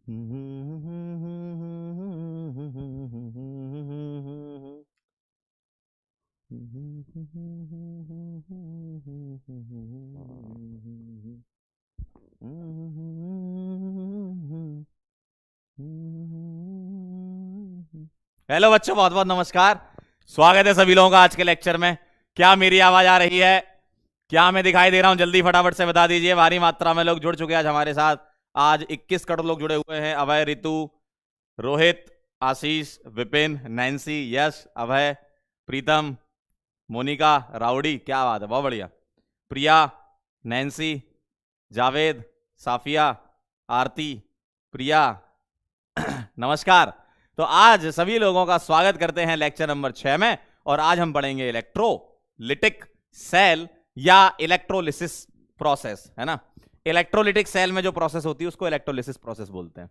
Hello बच्चों, बहुत बहुत नमस्कार। स्वागत है सभी लोगों का आज के लेक्चर में। क्या मेरी आवाज आ रही है? क्या मैं दिखाई दे रहा हूं? जल्दी फटाफट से बता दीजिए। भारी मात्रा में लोग जुड़ चुके हैं आज हमारे साथ। आज 21 करोड़ लोग जुड़े हुए हैं। अभय, रितु, रोहित, आशीष, विपिन, नैन्सी, यश, अभय, प्रीतम, मोनिका, राउडी, क्या बात है, बहुत बढ़िया। प्रिया, नैन्सी, जावेद, साफिया, आरती, प्रिया, नमस्कार। तो आज सभी लोगों का स्वागत करते हैं लेक्चर नंबर 6 में। और आज हम पढ़ेंगे इलेक्ट्रोलिटिक सेल या इलेक्ट्रोलिसिस प्रोसेस, है ना। इलेक्ट्रोलिटिक सेल में जो प्रोसेस होती है उसको इलेक्ट्रोलिसिस प्रोसेस बोलते हैं।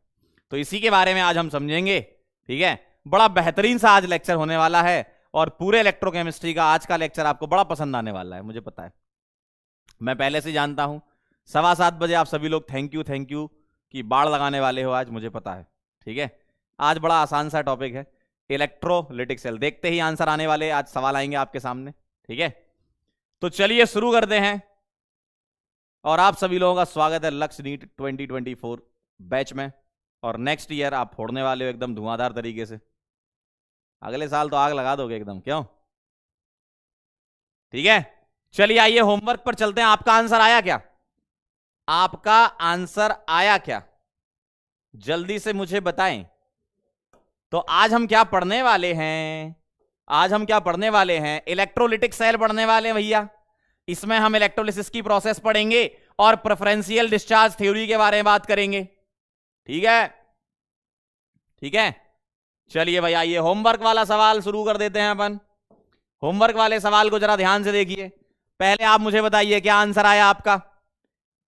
तो इसी के बारे में आज हम समझेंगे। ठीक है, बड़ा बेहतरीन सा आज लेक्चर होने वाला है। और पूरे इलेक्ट्रोकेमिस्ट्री का आज का लेक्चर आपको बड़ा पसंद आने वाला है, मुझे पता है, मैं पहले से जानता हूं। 7:15 बजे आप सभी लोग थैंक यू की बाढ़ लगाने वाले हो आज, मुझे पता है। ठीक है, आज बड़ा आसान सा टॉपिक है, इलेक्ट्रोलिटिक सेल। देखते ही आंसर आने वाले, आज सवाल आएंगे आपके सामने। ठीक है, तो चलिए शुरू करते हैं। और आप सभी लोगों का स्वागत है लक्ष्य नीट 2024 बैच में। और नेक्स्ट ईयर आप फोड़ने वाले हो एकदम धुआंधार तरीके से। अगले साल तो आग लगा दोगे एकदम, क्यों? ठीक है, चलिए आइए होमवर्क पर चलते हैं। आपका आंसर आया क्या? आपका आंसर आया क्या? जल्दी से मुझे बताएं। तो आज हम क्या पढ़ने वाले हैं? आज हम क्या पढ़ने वाले हैं? इलेक्ट्रोलिटिक सेल पढ़ने वाले हैं भैया। इसमें हम इलेक्ट्रोलिसिस की प्रोसेस पढ़ेंगे और प्रेफरेंशियल डिस्चार्ज थ्योरी के बारे में बात करेंगे। ठीक है, ठीक है। चलिए भाई, आइए होमवर्क वाला सवाल शुरू कर देते हैं अपन। होमवर्क वाले सवाल को जरा ध्यान से देखिए। पहले आप मुझे बताइए क्या आंसर आया आपका।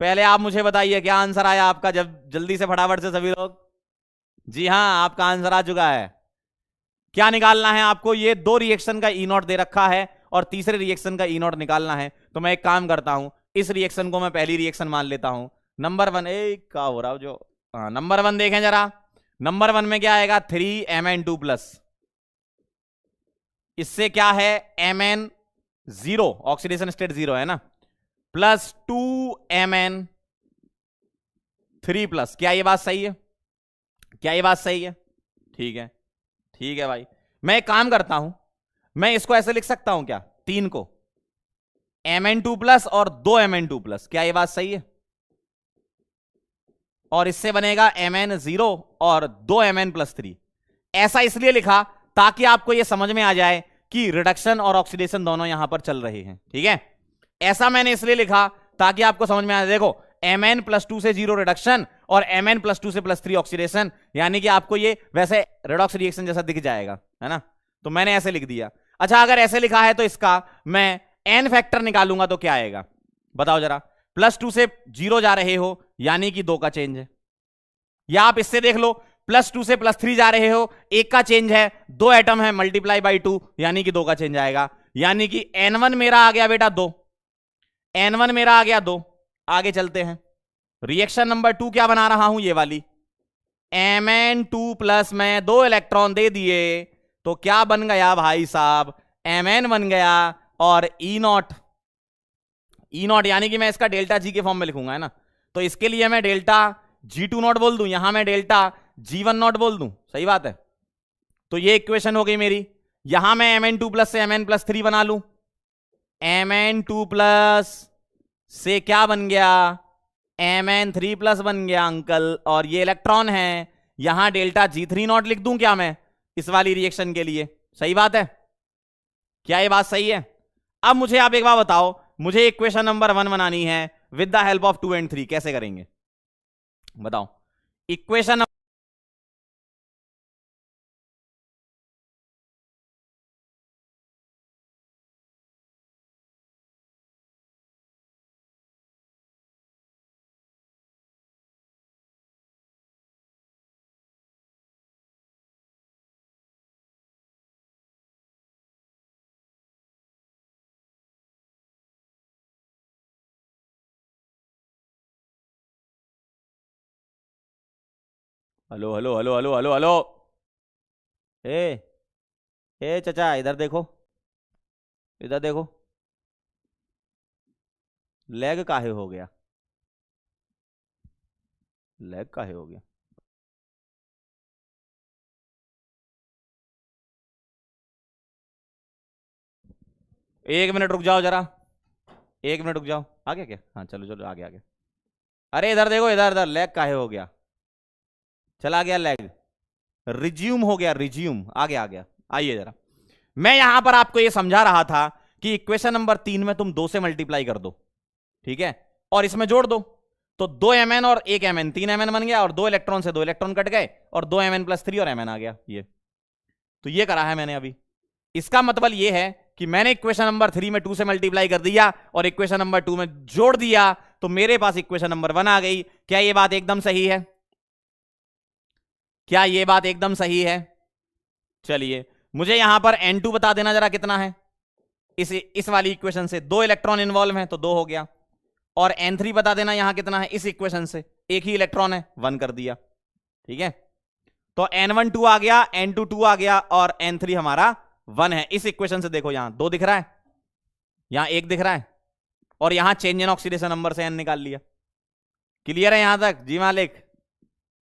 पहले आप मुझे बताइए क्या आंसर आया आपका, जब जल्दी से फटाफट से सभी लोग। जी हाँ, आपका आंसर आ चुका है। क्या निकालना है आपको? ये दो रिएक्शन का ई नॉट दे रखा है और तीसरे रिएक्शन का ई नॉट निकालना है। तो मैं एक काम करता हूं, इस रिएक्शन को मैं पहली रिएक्शन मान लेता हूं। नंबर 1, क्या हो रहा है जो, हाँ नंबर 1 देखें जरा। नंबर 1 में क्या आएगा? 3Mn2+। इससे क्या है? Mn0, ऑक्सीडेशन स्टेट 0 है ना, प्लस 2Mn3+। क्या ये बात सही है? क्या ये बात सही है? ठीक है, ठीक है भाई। मैं एक काम करता हूं, मैं इसको ऐसे लिख सकता हूं क्या, 3 को Mn2+ और 2Mn2+। क्या ये बात सही है? और इससे बनेगा Mn0 और 2Mn+3। ऐसा इसलिए लिखा ताकि आपको यह समझ में आ जाए कि रिडक्शन और ऑक्सीडेशन दोनों यहां पर चल रहे हैं। ठीक है, ऐसा मैंने इसलिए लिखा ताकि आपको समझ में आ जाए। देखो, Mn+2 से 0 रिडक्शन और Mn+2 से +3 ऑक्सीडेशन, यानी कि आपको ये वैसे रेडॉक्स रिएक्शन जैसा दिख जाएगा, है ना। तो मैंने ऐसे लिख दिया। अच्छा, अगर ऐसे लिखा है तो इसका मैं एन फैक्टर निकालूंगा तो क्या आएगा, बताओ जरा। +2 से 0 जा रहे हो यानी कि 2 का चेंज है। या आप इससे देख लो, +2 से +3 जा रहे हो, 1 का चेंज है, 2 एटम है, मल्टीप्लाई बाई 2 यानी कि 2 का चेंज आएगा। यानी कि N1 मेरा आ गया बेटा 2, N1 मेरा आ गया 2। आगे चलते हैं, रिएक्शन नंबर 2 क्या बना रहा हूं, ये वाली। Mn2+ में 2 इलेक्ट्रॉन दे दिए तो क्या बन गया भाई साहब? Mn बन गया और E0 यानी कि मैं इसका डेल्टा जी के फॉर्म में लिखूंगा, है ना। तो इसके लिए मैं डेल्टा G2 बोल दूं, यहां मैं डेल्टा G1 बोल दूं, सही बात है। तो ये इक्वेशन हो गई मेरी। यहां मैं Mn2+ से Mn+3 बना लूं। Mn2+ से क्या बन गया? Mn3+ बन गया अंकल। और ये इलेक्ट्रॉन है, यहां डेल्टा G3 लिख दूं क्या मैं इस वाली रिएक्शन के लिए? सही बात है, क्या ये बात सही है? अब मुझे आप एक बात बताओ, मुझे इक्वेशन नंबर 1 बनानी है with the help of 2 and 3। कैसे करेंगे बताओ? Equation hello hello hello hello hello hello. ए ए चाचा, इधर देखो, इधर देखो। लेग काहे हो गया? लेग काहे हो गया? 1 मिनट रुक जाओ जरा। 1 मिनट रुक जाओ। आ गया क्या? हाँ चलो चलो, आगे आगे। अरे इधर देखो, इधर इधर, लेग काहे हो गया? चला गया लेग। रिज्यूम हो गया, रिज्यूम आ गया, आ गया। आइए जरा। मैं यहां पर आपको यह समझा रहा था कि इक्वेशन नंबर 3 में तुम 2 से मल्टीप्लाई कर दो, ठीक है, और इसमें जोड़ दो। तो 2 mn और 1 mn, 3 mn बन गया, और 2 इलेक्ट्रॉन से 2 इलेक्ट्रॉन कट गए, और 2 mn + 3 और mn आ गया। ये तो ये करा है मैंने अभी। इसका मतलब ये है कि मैंने इक्वेशन नंबर 3 में 2 से मल्टीप्लाई कर दिया और इक्वेशन नंबर 2 में जोड़ दिया, तो मेरे पास इक्वेशन नंबर 1 आ गई। क्या ये बात एकदम सही है? क्या ये बात एकदम सही है? चलिए, मुझे यहां पर N2 बता देना जरा कितना है। इस वाली इक्वेशन से 2 इलेक्ट्रॉन इन्वॉल्व हैं तो 2 हो गया। और N3 बता देना यहां कितना है। इस इक्वेशन से एक ही इलेक्ट्रॉन है, 1 कर दिया, ठीक है। तो N1 2 आ गया, N2 2 आ गया, और N3 हमारा 1 है। इस इक्वेशन से देखो, यहां 2 दिख रहा है, यहां 1 दिख रहा है, और यहां चेंज इन ऑक्सीडेशन नंबर से N निकाल लिया। क्लियर है यहां तक जी मालिक?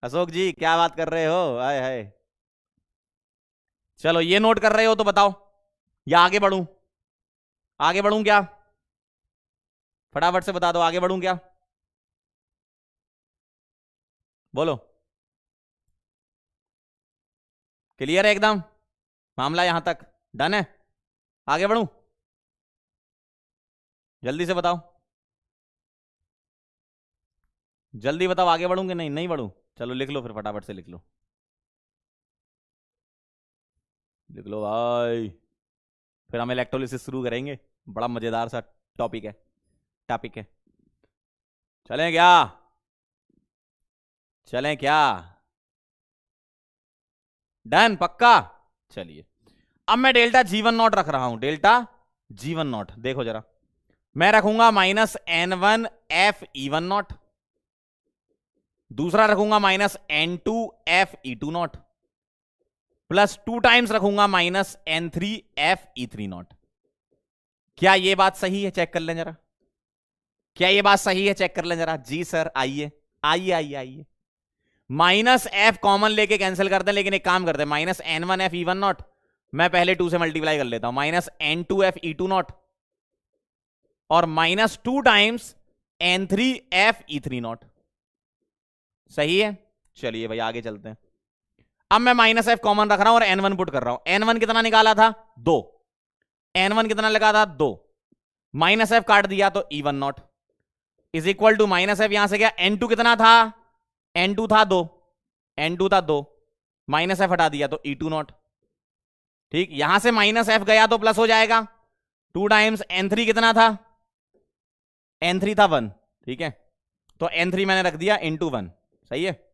अशोक जी क्या बात कर रहे हो? हाय हाय। चलो, ये नोट कर रहे हो तो बताओ, या आगे बढ़ूं? आगे बढ़ूं क्या? फटाफट से बता दो, आगे बढ़ूं क्या? बोलो। क्लियर है एकदम मामला यहां तक? डन है? आगे बढ़ूं? जल्दी से बताओ, जल्दी बताओ, आगे बढ़ूं कि नहीं? नहीं बढ़ूं? चलो लिख लो फिर, फटाफट से लिख लो, लिख लो भाई। फिर हम इलेक्ट्रोलिसिस शुरू करेंगे। बड़ा मजेदार सा टॉपिक है, टॉपिक है। चलें क्या? चलें क्या? डन पक्का? चलिए, अब मैं डेल्टा G1 नॉट रख रहा हूं। डेल्टा G1 नॉट देखो जरा, मैं रखूंगा -N1 F E1 नॉट, दूसरा रखूंगा -N2 F E2 not, plus 2 times रखूंगा -N3 F E3 नॉट। क्या ये बात सही है? चेक कर लें जरा। क्या ये बात सही है? चेक कर लें जरा। जी सर, आइए आइए आइए आइए। -F कॉमन लेके कैंसिल करते हैं, लेकिन एक काम करते हैं, -N1 F E1 नॉट मैं पहले 2 से मल्टीप्लाई कर लेता हूं, -N2 F E2 नॉट, और -2 times N3 F E3 not. सही है? चलिए भाई आगे चलते हैं। अब मैं -F कॉमन रख रहा हूं और N1 पुट कर रहा हूं। N1 कितना निकाला था? 2। N1 कितना लगा था? 2। -F काट दिया तो E1 not is equal to -F, यहां से गया N2 कितना था? N2 था 2, N2 था 2, -F हटा दिया तो E2 नॉट। ठीक, यहां से -F गया तो प्लस हो जाएगा। 2 टाइम्स N3 कितना था? N3 था 1, ठीक है, तो N3 मैंने रख दिया इंटू 1, सही है,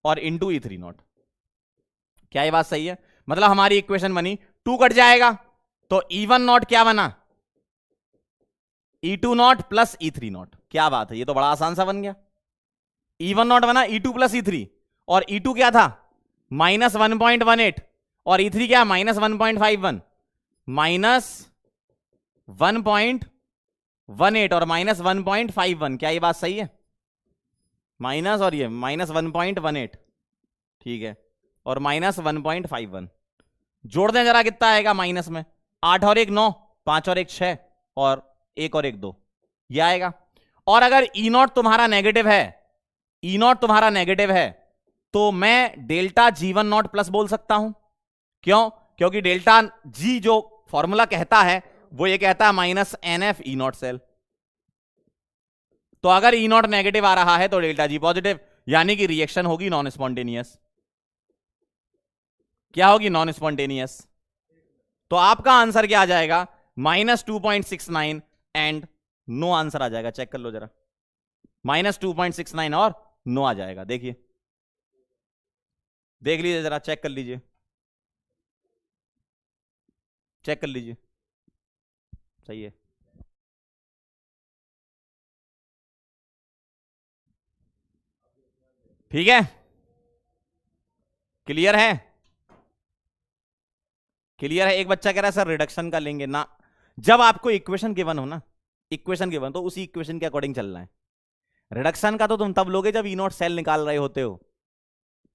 और इंटू E3 नॉट। क्या ये बात सही है? मतलब हमारी इक्वेशन बनी, 2 कट जाएगा तो E1 नॉट क्या बना? E2 not plus E3 not. क्या बात है, ये तो बड़ा आसान सा बन गया। E1 नॉट बना E2 प्लस E3, और E2 क्या था? -1.18, और E3 क्या? -1.51, -1.18 और -1.51। क्या ये बात सही है? माइनस, और ये -1.18, ठीक है, और -1.51 जोड़ दें जरा, कितना आएगा माइनस में? 8 और 1 9, 5 और 1 6, और 1 और 1 2, ये आएगा। और अगर E0 तुम्हारा नेगेटिव है, E0 तुम्हारा नेगेटिव है, तो मैं डेल्टा G1 नॉट प्लस बोल सकता हूं। क्यों? क्योंकि डेल्टा G जो फॉर्मूला कहता है वो ये कहता है -NF E0 सेल। तो अगर E0 नेगेटिव आ रहा है तो डेल्टा G पॉजिटिव, यानी कि रिएक्शन होगी नॉन स्पॉन्टेनियस। क्या होगी? Non spontaneous. तो आपका आंसर क्या आ जाएगा? -2.69 एंड नो आंसर आ जाएगा। चेक कर लो जरा, -2.69 और नो आ जाएगा। देखिए, देख लीजिए जरा, चेक कर लीजिए, चेक कर लीजिए, सही है। ठीक है, क्लियर है? क्लियर है? एक बच्चा कह रहा है सर रिडक्शन का लेंगे ना। जब आपको इक्वेशन गिवन हो ना, इक्वेशन गिवन, तो उसी इक्वेशन के अकॉर्डिंग चलना है। रिडक्शन का तो तुम तब लोगे जब ई नॉट सेल निकाल रहे होते हो।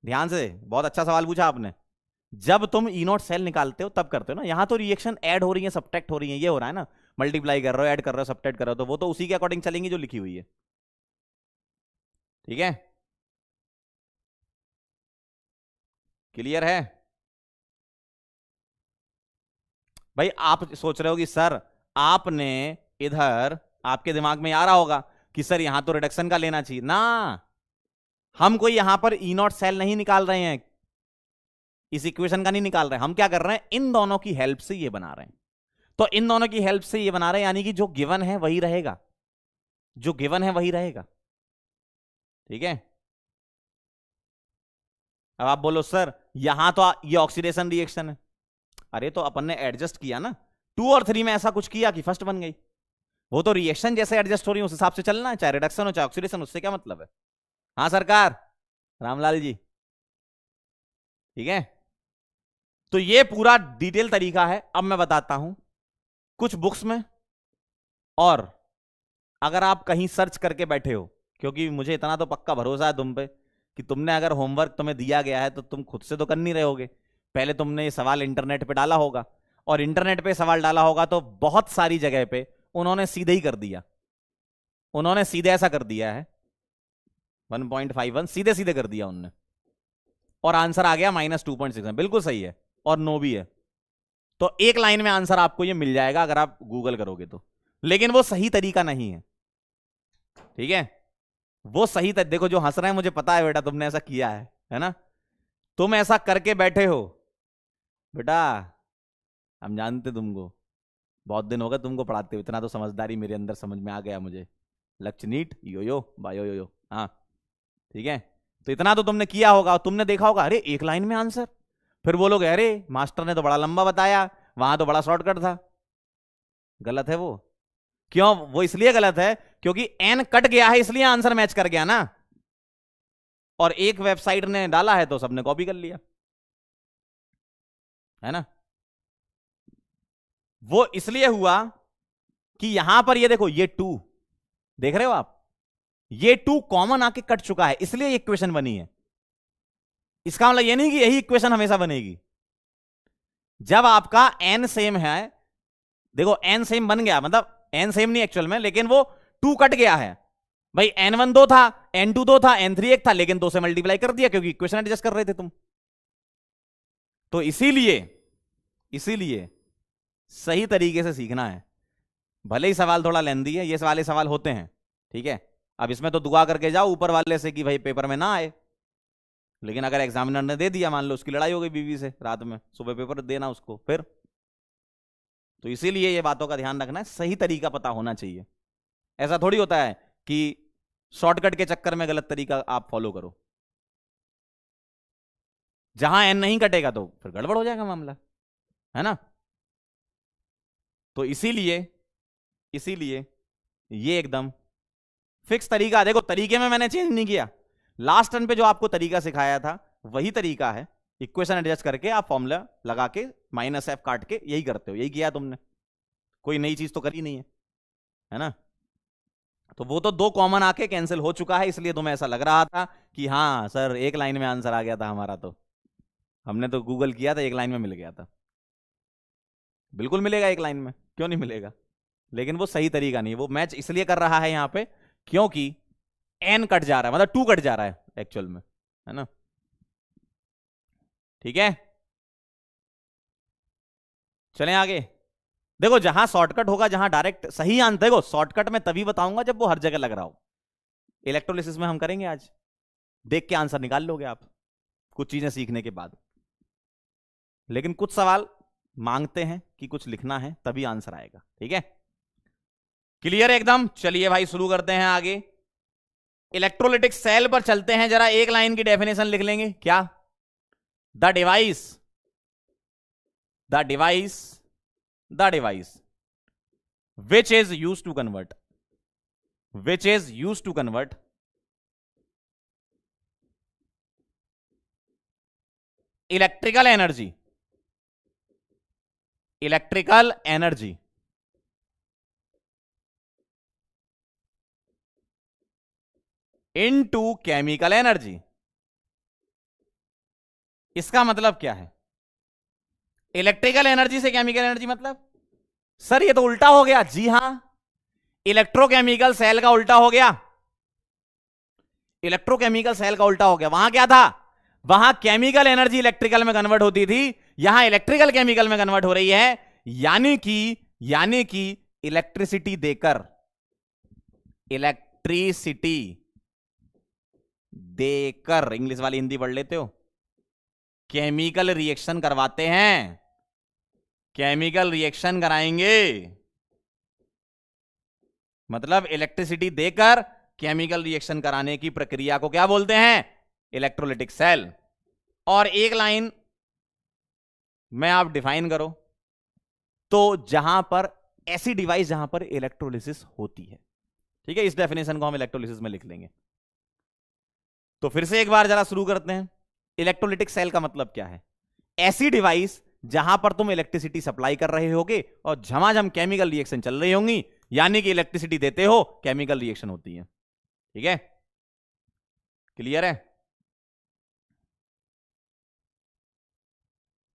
ध्यान से, बहुत अच्छा सवाल पूछा आपने। जब तुम ई नॉट सेल निकालते हो तब करते हो ना। यहां तो रिएक्शन ऐड हो रही है, सब्ट्रैक्ट हो रही है, ये हो रहा है ना, मल्टीप्लाई कर रहे हो, ऐड कर रहे हो, सब्ट्रैक्ट कर रहे हो, तो वो तो उसी के अकॉर्डिंग चलेंगी जो लिखी हुई है। ठीक है? क्लियर है? भाई आप सोच रहे हो कि सर आपने इधर, आपके दिमाग में आ रहा होगा कि सर यहां तो रिडक्शन का लेना चाहिए ना। हम कोई यहां पर ई नॉट सेल नहीं निकाल रहे हैं, इस इक्वेशन का नहीं निकाल रहे हैं। हम क्या कर रहे हैं, इन दोनों की हेल्प से ये बना रहे हैं। तो इन दोनों की हेल्प से ये बना रहे हैं, यानी कि जो गिवन है वही रहेगा, जो गिवन है वही रहेगा। ठीक है? अब आप बोलो सर यहां तो ये ऑक्सीडेशन रिएक्शन है। अरे तो अपन ने एडजस्ट किया ना, 2 और 3 में ऐसा कुछ किया कि फर्स्ट बन गई। वो तो रिएक्शन जैसे एडजस्ट हो रही है उस हिसाब से चलना है, चाहे रिडक्शन हो चाहे ऑक्सीडेशन, उससे क्या मतलब है। हाँ सरकार, रामलाल जी। ठीक है? तो ये पूरा डिटेल तरीका है। अब मैं बताता हूं कुछ बुक्स में, और अगर आप कहीं सर्च करके बैठे हो, क्योंकि मुझे इतना तो पक्का भरोसा है तुम पे कि तुमने अगर होमवर्क तुम्हें दिया गया है तो तुम खुद से तो कर नहीं रहे होगे, पहले तुमने ये सवाल इंटरनेट पे डाला होगा, और इंटरनेट पे सवाल डाला होगा तो बहुत सारी जगह पे उन्होंने सीधे ही कर दिया, उन्होंने सीधे ऐसा कर दिया है 1.51 सीधे सीधे कर दिया उन्होंने, और आंसर आ गया -2.6। बिल्कुल सही है, और नो भी है। तो एक लाइन में आंसर आपको ये मिल जाएगा अगर आप गूगल करोगे तो, लेकिन वो सही तरीका नहीं है। ठीक है? वो सही देखो, जो हंस रहे हैं मुझे पता है बेटा तुमने ऐसा किया है ना, तुम ऐसा करके बैठे हो बेटा, हम जानते तुमको, बहुत दिन हो गए तुमको पढ़ाते हो, इतना तो समझदारी मेरे अंदर समझ में आ गया मुझे। लक्ष्य नीट यो यो बायो यो यो, हाँ ठीक है। तो इतना तो तुमने किया होगा, और तुमने देखा होगा अरे एक लाइन में आंसर, फिर बोलोगे अरे मास्टर ने तो बड़ा लंबा बताया, वहां तो बड़ा शॉर्टकट था। गलत है वो। क्यों वो इसलिए गलत है क्योंकि एन कट गया है, इसलिए आंसर मैच कर गया ना, और एक वेबसाइट ने डाला है तो सबने कॉपी कर लिया, है ना। वो इसलिए हुआ कि यहां पर ये देखो, ये 2 देख रहे हो आप, ये 2 कॉमन आके कट चुका है, इसलिए ये इक्वेशन बनी है। इसका मतलब ये नहीं कि यही इक्वेशन हमेशा बनेगी। जब आपका एन सेम है, देखो एन सेम बन गया, मतलब एन सेम नहीं एक्चुअल में, लेकिन वो 2 कट गया है। भाई n1 2 था, n2 2 था, n3 1 था, लेकिन 2 से मल्टीप्लाई कर दिया क्योंकि इक्वेशन एडजस्ट कर रहे थे तुम। तो इसीलिए इसीलिए सही तरीके से सीखना है। भले ही सवाल थोड़ा लेंदी है, ये वाले सवाल होते हैं, ठीक है। अब इसमें तो दुआ करके जाओ ऊपर वाले से कि भाई पेपर में ना आए, लेकिन अगर एग्जामिनर ने दे दिया, मान लो उसकी लड़ाई हो गई बीवी से रात में, सुबह पेपर देना उसको फिर। तो इसीलिए ये बातों का ध्यान रखना है, सही तरीका पता होना चाहिए। ऐसा थोड़ी होता है कि शॉर्टकट के चक्कर में गलत तरीका आप फॉलो करो। जहां एन नहीं कटेगा तो फिर गड़बड़ हो जाएगा मामला, है ना। तो इसीलिए इसीलिए ये एकदम फिक्स तरीका। देखो तरीके में मैंने चेंज नहीं किया, लास्ट टर्न पे जो आपको तरीका सिखाया था वही तरीका है। इक्वेशन एडजस्ट करके आप फॉर्मूला लगा के -f काट के यही करते हो, यही किया तुमने, कोई नई चीज तो करी नहीं है ना। तो वो तो 2 कॉमन आके कैंसिल हो चुका है, इसलिए तुम्हें ऐसा लग रहा था कि हाँ सर एक लाइन में आंसर आ गया था हमारा, तो हमने तो गूगल किया था, एक लाइन में मिल गया था। बिल्कुल मिलेगा एक लाइन में, क्यों नहीं मिलेगा, लेकिन वो सही तरीका नहीं, वो मैच इसलिए कर रहा है यहां पे क्योंकि एन कट जा रहा है, मतलब 2 कट जा रहा है एक्चुअल में, है ना। ठीक है, चलें आगे। देखो जहां शॉर्टकट होगा, जहां डायरेक्ट सही आंसर, देखो शॉर्टकट में तभी बताऊंगा जब वो हर जगह लग रहा हो। इलेक्ट्रोलिसिस में हम करेंगे आज, देख के आंसर निकाल लोगे आप कुछ चीजें सीखने के बाद, लेकिन कुछ सवाल मांगते हैं कि कुछ लिखना है तभी आंसर आएगा। ठीक है, क्लियर है एकदम। चलिए भाई शुरू करते हैं आगे। इलेक्ट्रोलिटिक सेल पर चलते हैं, जरा एक लाइन की डेफिनेशन लिख लेंगे क्या। The device the device the device which is used to convert electrical energy, electrical energy into chemical energy. इसका मतलब क्या है? इलेक्ट्रिकल एनर्जी से केमिकल एनर्जी मतलब, सर ये तो उल्टा हो गया। जी हां, इलेक्ट्रोकेमिकल सेल का उल्टा हो गया। इलेक्ट्रोकेमिकल सेल का उल्टा हो गया। वहां क्या था? वहां केमिकल एनर्जी इलेक्ट्रिकल में कन्वर्ट होती थी, यहां इलेक्ट्रिकल केमिकल में कन्वर्ट हो रही है। यानी कि इलेक्ट्रिसिटी देकर, इलेक्ट्रिसिटी देकर, इंग्लिश वाली हिंदी पढ़ लेते हो, केमिकल रिएक्शन करवाते हैं। केमिकल रिएक्शन कराएंगे, मतलब इलेक्ट्रिसिटी देकर केमिकल रिएक्शन कराने की प्रक्रिया को क्या बोलते हैं? Electrolytic cell. और एक लाइन में आप डिफाइन करो तो जहां पर ऐसी डिवाइस जहां पर इलेक्ट्रोलिसिस होती है, ठीक है, इस डेफिनेशन को हम इलेक्ट्रोलिसिस में लिख लेंगे। तो फिर से एक बार जरा शुरू करते हैं। इलेक्ट्रोलिटिक सेल का मतलब क्या है? ऐसी डिवाइस जहां पर तुम इलेक्ट्रिसिटी सप्लाई कर रहे होगे और झमाझम केमिकल रिएक्शन चल रही होंगी, यानी कि इलेक्ट्रिसिटी देते हो, केमिकल रिएक्शन होती है। ठीक है, क्लियर है?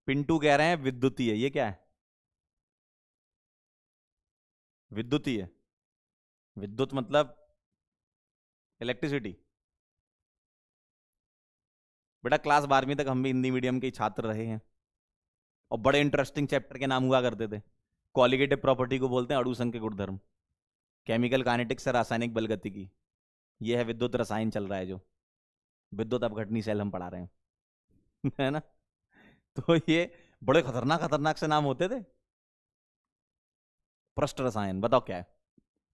पिंटू कह रहे हैं विद्युतीय, ये क्या है? विद्युतीय, विद्युत मतलब इलेक्ट्रिसिटी। बेटा क्लास 12वीं तक हम भी हिंदी मीडियम के छात्र रहे हैं और बड़े इंटरेस्टिंग चैप्टर के नाम हुआ करते थे। क्वालिटेटिव प्रॉपर्टी को बोलते हैं अणु संघ के गुणधर्म, केमिकल काइनेटिक्स से रासायनिक बल गतिकी, ये है विद्युत रसायन चल रहा है जो, विद्युत अपघटनी सेल हम पढ़ा रहे हैं है ना? तो ये बड़े खतरनाक खतरनाक से नाम होते थे। पृष्ठ रसायन बताओ क्या है?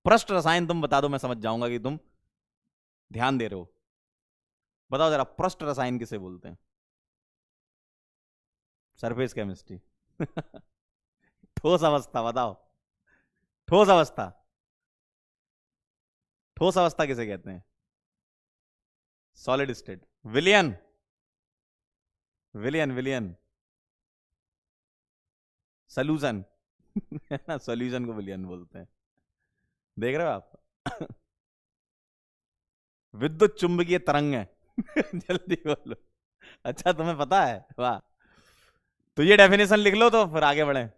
पृष्ठ रसायन तुम बता दो, मैं समझ जाऊंगा कि तुम ध्यान दे रहे हो। बताओ जरा, पृष्ठ रसायन किसे बोलते हैं? सरफेस केमिस्ट्री ठोस अवस्था बताओ, ठोस अवस्था, ठोस अवस्था किसे कहते हैं? Solid state. विलियन, विलियन, विलियन, सोल्यूशन सोल्यूशन को विलियन बोलते हैं। देख रहे हो आप विद्युत चुंबकीय तरंग है जल्दी बोलो। अच्छा तुम्हें पता है, वाह। तो ये डेफिनेशन लिख लो तो फिर आगे बढ़े।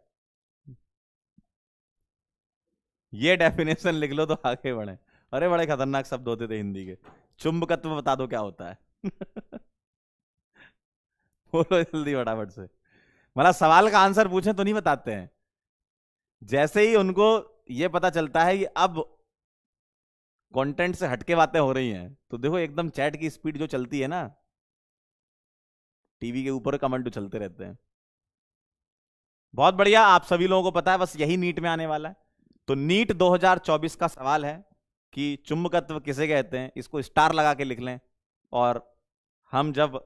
ये डेफिनेशन लिख लो तो आगे बढ़े। अरे बड़े खतरनाक शब्द होते थे हिंदी के। चुंबकत्व बता दो क्या होता है बोलो जल्दी फटाफट से। मतलब सवाल का आंसर पूछे तो नहीं बताते हैं, जैसे ही उनको ये पता चलता है कि अब कंटेंट से हटके बातें हो रही हैं, तो देखो एकदम चैट की स्पीड जो चलती है ना, टीवी के ऊपर कमेंट चलते रहते हैं। बहुत बढ़िया, आप सभी लोगों को पता है बस यही नीट में आने वाला है। तो नीट 2024 का सवाल है कि चुंबकत्व किसे कहते हैं, इसको स्टार लगा के लिख लें। और हम जब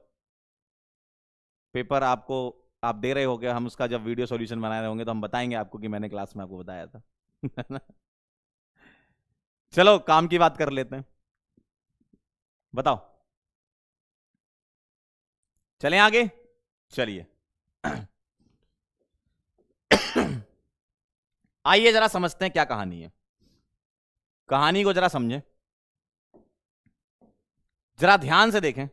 पेपर आपको आप दे रहे होगे, हम उसका जब वीडियो सॉल्यूशन बना रहे होंगे तो हम बताएंगे आपको कि मैंने क्लास में आपको बताया था चलो काम की बात कर लेते हैं। बताओ, चलें आगे? चलिए आइए जरा समझते हैं क्या कहानी है। कहानी को जरा समझें, जरा ध्यान से देखें।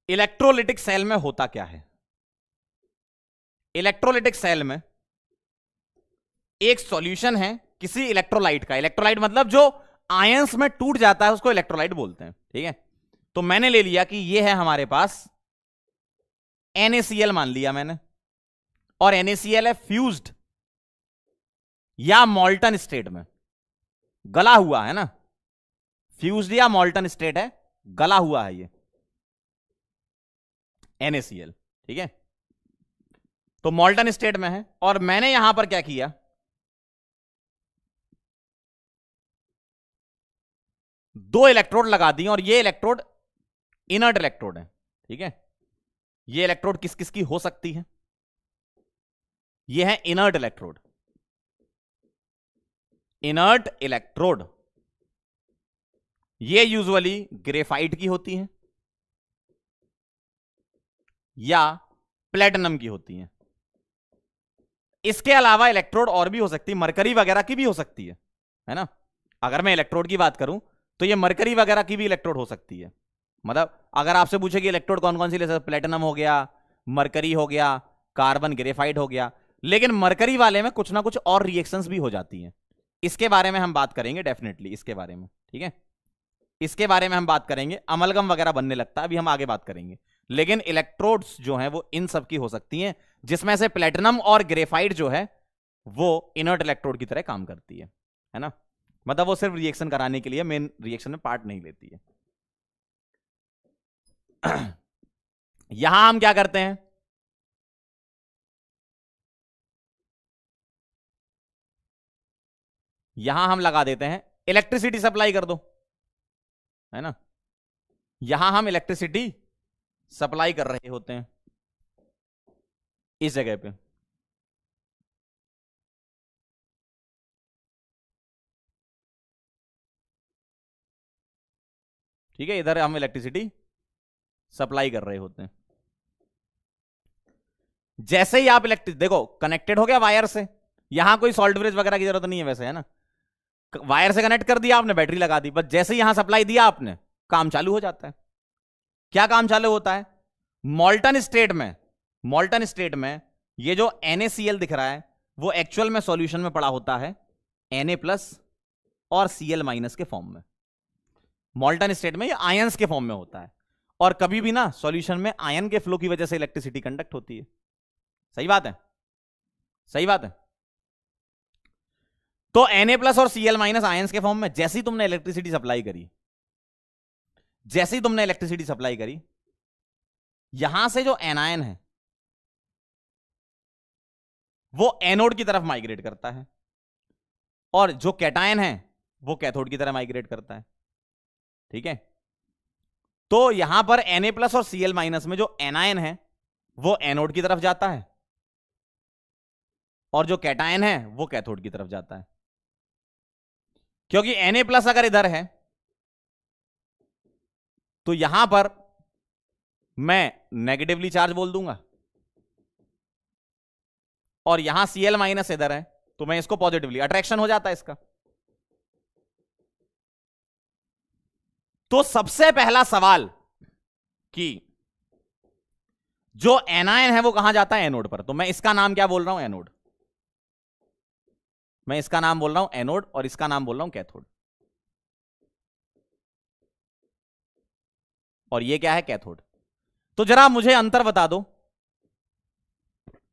इलेक्ट्रोलिटिक सेल में होता क्या है? इलेक्ट्रोलिटिक सेल में एक सॉल्यूशन है किसी इलेक्ट्रोलाइट का। इलेक्ट्रोलाइट मतलब जो आयंस में टूट जाता है उसको इलेक्ट्रोलाइट बोलते हैं। ठीक है, तो मैंने ले लिया कि ये है हमारे पास NaCl, मान लिया मैंने, और NaCl है फ्यूज्ड या मॉल्टन स्टेट में, गला हुआ है ना, फ्यूज्ड या मॉल्टन स्टेट है, गला हुआ है ये NaCl। ठीक है, तो मॉल्टन स्टेट में है और मैंने यहां पर क्या किया, दो इलेक्ट्रोड लगा दिए और ये इलेक्ट्रोड इनर्ट इलेक्ट्रोड है। ठीक है, ये इलेक्ट्रोड किस किस की हो सकती है? ये है इनर्ट इलेक्ट्रोड, इनर्ट इलेक्ट्रोड। ये यूजुअली ग्रेफाइट की होती है, या प्लेटिनम की होती हैं। इसके अलावा इलेक्ट्रोड और भी हो सकती है, मरकरी वगैरह की भी हो सकती है ना। अगर मैं इलेक्ट्रोड की बात करूं तो ये मरकरी वगैरह की भी इलेक्ट्रोड हो सकती है। मतलब अगर आपसे पूछे कि इलेक्ट्रोड कौन कौन सी ले सकते, प्लेटिनम हो गया, मरकरी हो गया, कार्बन ग्रेफाइट हो गया। लेकिन मरकरी वाले में कुछ ना कुछ और रिएक्शंस भी हो जाती हैं। इसके बारे में हम बात करेंगे डेफिनेटली, इसके बारे में, ठीक है। इसके बारे में हम बात करेंगे, अमलगम वगैरह बनने लगता है, अभी हम आगे बात करेंगे। लेकिन इलेक्ट्रोड्स जो हैं वो इन सब की हो सकती हैं, जिसमें से प्लेटिनम और ग्रेफाइट जो है वो इनर्ट इलेक्ट्रोड की तरह काम करती है ना। मतलब वो सिर्फ रिएक्शन कराने के लिए, मेन रिएक्शन में पार्ट नहीं लेती है। यहां हम क्या करते हैं, यहां हम लगा देते हैं इलेक्ट्रिसिटी सप्लाई कर दो, है ना। यहां हम इलेक्ट्रिसिटी सप्लाई कर रहे होते हैं इस जगह पे। ठीक है, इधर हम इलेक्ट्रिसिटी सप्लाई कर रहे होते हैं। जैसे ही आप इलेक्ट्रिक देखो कनेक्टेड हो गया वायर से, यहां कोई सॉल्ट ब्रिज वगैरह की जरूरत नहीं है वैसे, है ना। वायर से कनेक्ट कर दिया आपने, बैटरी लगा दी, बस जैसे ही यहां सप्लाई दिया आपने, काम चालू हो जाता है। क्या काम चालू होता है, मॉल्टन स्टेट में, मॉल्टन स्टेट में ये जो NaCl दिख रहा है वो एक्चुअल में सॉल्यूशन में पड़ा होता है Na+ और Cl- के फॉर्म में। मॉल्टन स्टेट में ये आयंस के फॉर्म में होता है, और कभी भी ना सॉल्यूशन में आयन के फ्लो की वजह से इलेक्ट्रिसिटी कंडक्ट होती है। सही बात है, सही बात है। तो Na+ और Cl- आयंस के फॉर्म में जैसे ही तुमने इलेक्ट्रिसिटी सप्लाई करी, जैसे ही तुमने इलेक्ट्रिसिटी सप्लाई करी, यहां से जो एनायन है वो एनोड की तरफ माइग्रेट करता है, और जो कैटायन है वो कैथोड की तरफ माइग्रेट करता है। ठीक है, तो यहां पर Na+ और Cl- में जो एनायन है वो एनोड की तरफ जाता है, और जो कैटायन है वो कैथोड की तरफ जाता है। क्योंकि Na+ अगर इधर है तो यहां पर मैं नेगेटिवली चार्ज बोल दूंगा, और यहां Cl- इधर है तो मैं इसको पॉजिटिवली, अट्रैक्शन हो जाता है इसका। तो सबसे पहला सवाल कि जो एनायन है वो कहां जाता है, एनोड पर। तो मैं इसका नाम क्या बोल रहा हूं, एनोड। मैं इसका नाम बोल रहा हूं एनोड, और इसका नाम बोल रहा हूं कैथोड। और ये क्या है, कैथोड। तो जरा मुझे अंतर बता दो,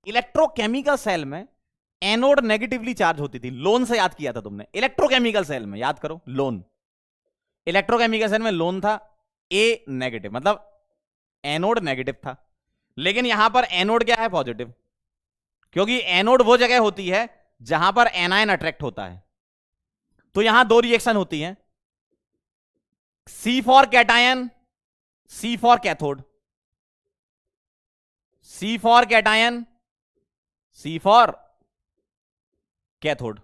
इलेक्ट्रोकेमिकल सेल में एनोड नेगेटिवली चार्ज होती थी, लोन से याद किया था तुमने। इलेक्ट्रोकेमिकल सेल में याद करो, लोन। इलेक्ट्रोकेमिकल सेल में लोन था A-, मतलब एनोड नेगेटिव था। लेकिन यहां पर एनोड क्या है, पॉजिटिव। क्योंकि एनोड वो जगह होती है जहां पर एनायन अट्रैक्ट होता है। तो यहां दो रिएक्शन होती हैं, C for cation, C for cathode. C for cation, C for cathode.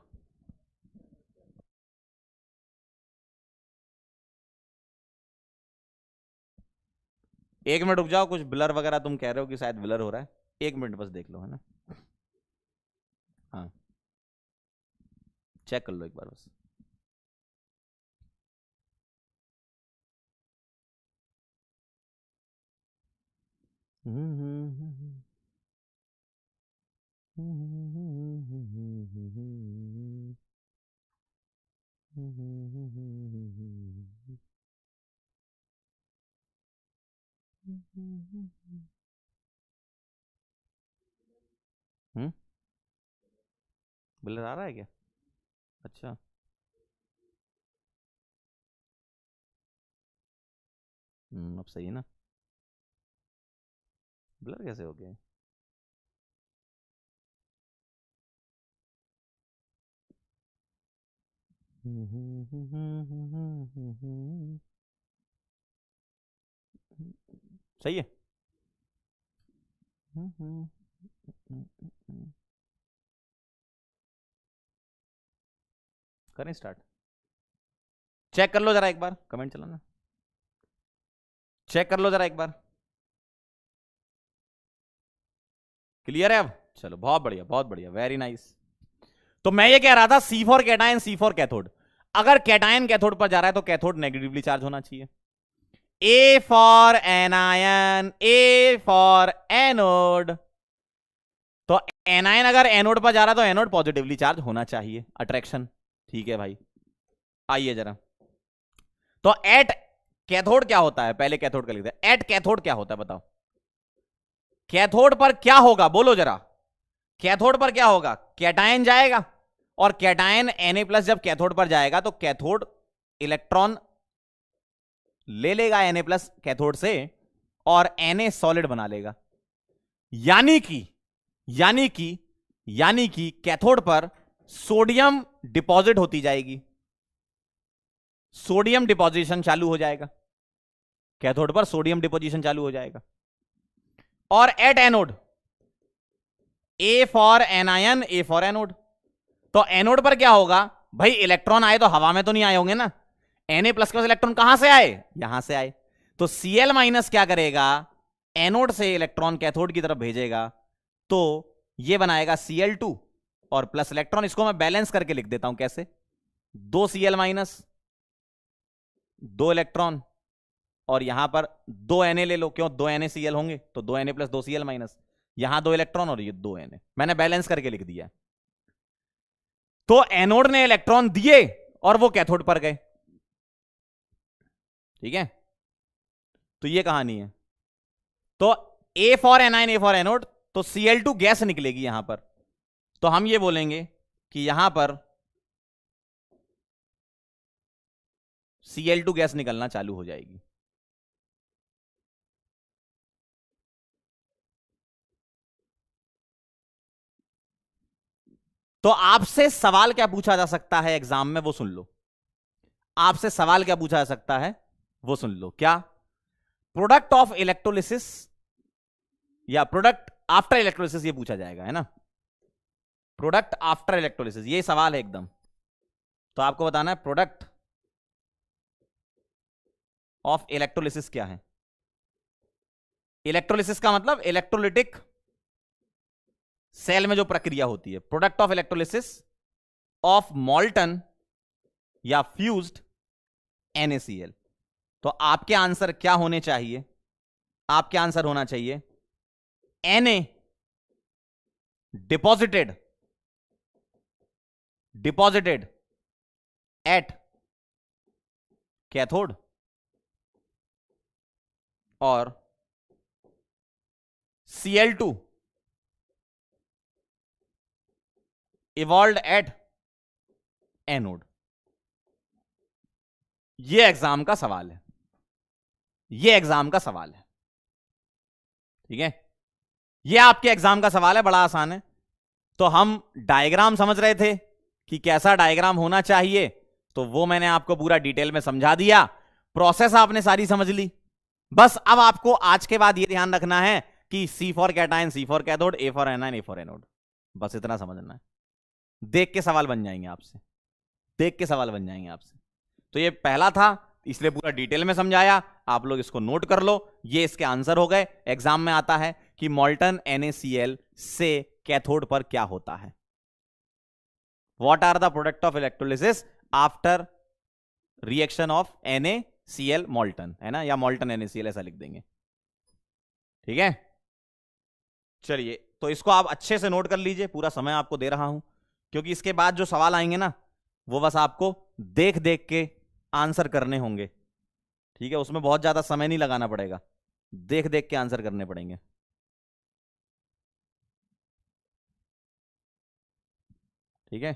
एक मिनट रुक जाओ, कुछ ब्लर वगैरह तुम कह रहे हो कि शायद ब्लर हो रहा है, एक मिनट बस देख लो, है ना। हाँ, चेक कर लो एक बार बस। हम्म, ब्लर आ रहा है क्या? अच्छा। अब सही है ना, ब्लर कैसे हो गया? सही है। करें स्टार्ट, चेक कर लो जरा एक बार, कमेंट चलाना, चेक कर लो जरा एक बार। क्लियर है अब? चलो बहुत बढ़िया, बहुत बढ़िया, वेरी नाइस। तो मैं ये कह रहा था C for cation, C for cathode. अगर कैटायन कैथोड पर जा रहा है तो कैथोड नेगेटिवली चार्ज होना चाहिए। ए for anion, A for anode. तो एनायन अगर एनोड पर जा रहा है तो एनोड पॉजिटिवली चार्ज होना चाहिए, अट्रैक्शन। ठीक है भाई, आइए जरा। तो एट कैथोड क्या होता है, पहले कैथोड का लिखते हैं। एट कैथोड क्या होता है बताओ। कैथोड पर क्या होगा बोलो जरा। कैथोड पर क्या होगा, कैटायन जाएगा, और कैटायन Na+ जब कैथोड पर जाएगा तो कैथोड इलेक्ट्रॉन ले लेगा Na+ कैथोड से, और Na सॉलिड बना लेगा। यानी कि यानी कि यानी कि कैथोड पर सोडियम डिपॉजिट होती जाएगी, सोडियम डिपॉजिशन चालू हो जाएगा। कैथोड पर सोडियम डिपोजिशन चालू हो जाएगा। और at anode, A for anion, A for anode. तो एनोड पर क्या होगा भाई, इलेक्ट्रॉन आए तो हवा में तो नहीं आए होंगे ना। Na+ के इलेक्ट्रॉन कहां से आए, यहां से आए। तो Cl- क्या करेगा, एनोड से इलेक्ट्रॉन कैथोड की तरफ भेजेगा, तो ये बनाएगा Cl2 और प्लस इलेक्ट्रॉन। इसको मैं बैलेंस करके लिख देता हूं, कैसे, 2 Cl-, 2 इलेक्ट्रॉन, और यहां पर 2 Na ले लो, क्यों 2 NaCl होंगे, तो 2 Na + 2 Cl-, यहां 2 इलेक्ट्रॉन और ये 2 Na, मैंने बैलेंस करके लिख दिया। तो एनोड ने इलेक्ट्रॉन दिए और वो कैथोड पर गए। ठीक है, तो ये कहानी है। तो ए for anion, A for anode, तो Cl2 गैस निकलेगी यहां पर। तो हम ये बोलेंगे कि यहां पर Cl2 गैस निकलना चालू हो जाएगी। तो आपसे सवाल क्या पूछा जा सकता है एग्जाम में, वो सुन लो। आपसे सवाल क्या पूछा जा सकता है वो सुन लो। क्या, प्रोडक्ट ऑफ इलेक्ट्रोलिसिस या प्रोडक्ट आफ्टर इलेक्ट्रोलिसिस, ये पूछा जाएगा, है ना। प्रोडक्ट आफ्टर इलेक्ट्रोलिसिस, ये सवाल है एकदम। तो आपको बताना है प्रोडक्ट ऑफ इलेक्ट्रोलिसिस क्या है। इलेक्ट्रोलिसिस का मतलब इलेक्ट्रोलिटिक सेल में जो प्रक्रिया होती है। प्रोडक्ट ऑफ इलेक्ट्रोलिसिस ऑफ मॉल्टन या फ्यूज्ड NaCl। तो आपके आंसर क्या होने चाहिए, आपके आंसर होना चाहिए Na डिपॉजिटेड एट कैथोड और Cl2 इवॉल्व एट एनोड। ये एग्जाम का सवाल है, ये एग्जाम का सवाल है। ठीक है, ये आपके एग्जाम का सवाल है, बड़ा आसान है। तो हम डायग्राम समझ रहे थे कि कैसा डायग्राम होना चाहिए, तो वो मैंने आपको पूरा डिटेल में समझा दिया। प्रोसेस आपने सारी समझ ली। बस अब आपको आज के बाद ये ध्यान रखना है कि C for cation, C for cathode, A for anion, A for anode, बस इतना समझना है। देख के सवाल बन जाएंगे आपसे, देख के सवाल बन जाएंगे आपसे। तो ये पहला था, इसलिए पूरा डिटेल में समझाया। आप लोग इसको नोट कर लो, ये इसके आंसर हो गए। एग्जाम में आता है कि मॉल्टन NaCl से कैथोड पर क्या होता है। What are the product of electrolysis after reaction of NaCl molten, है ना, या मॉल्टन NaCl ऐसा लिख देंगे। ठीक है, चलिए, तो इसको आप अच्छे से नोट कर लीजिए, पूरा समय आपको दे रहा हूं, क्योंकि इसके बाद जो सवाल आएंगे ना, वो बस आपको देख देख के आंसर करने होंगे। ठीक है, उसमें बहुत ज्यादा समय नहीं लगाना पड़ेगा, देख देख के आंसर करने पड़ेंगे। ठीक है,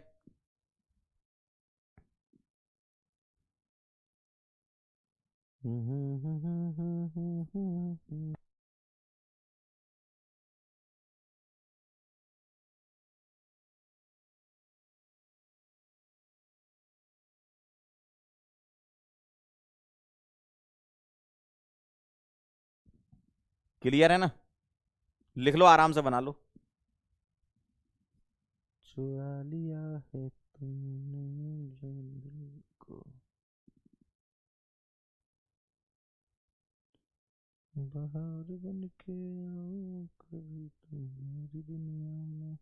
क्लियर है ना, लिख लो, आराम से बना लो। चुरा लिया है तुमने जो दिल को। बाहर बन के आओ कभी तुम मेरी दुनिया में।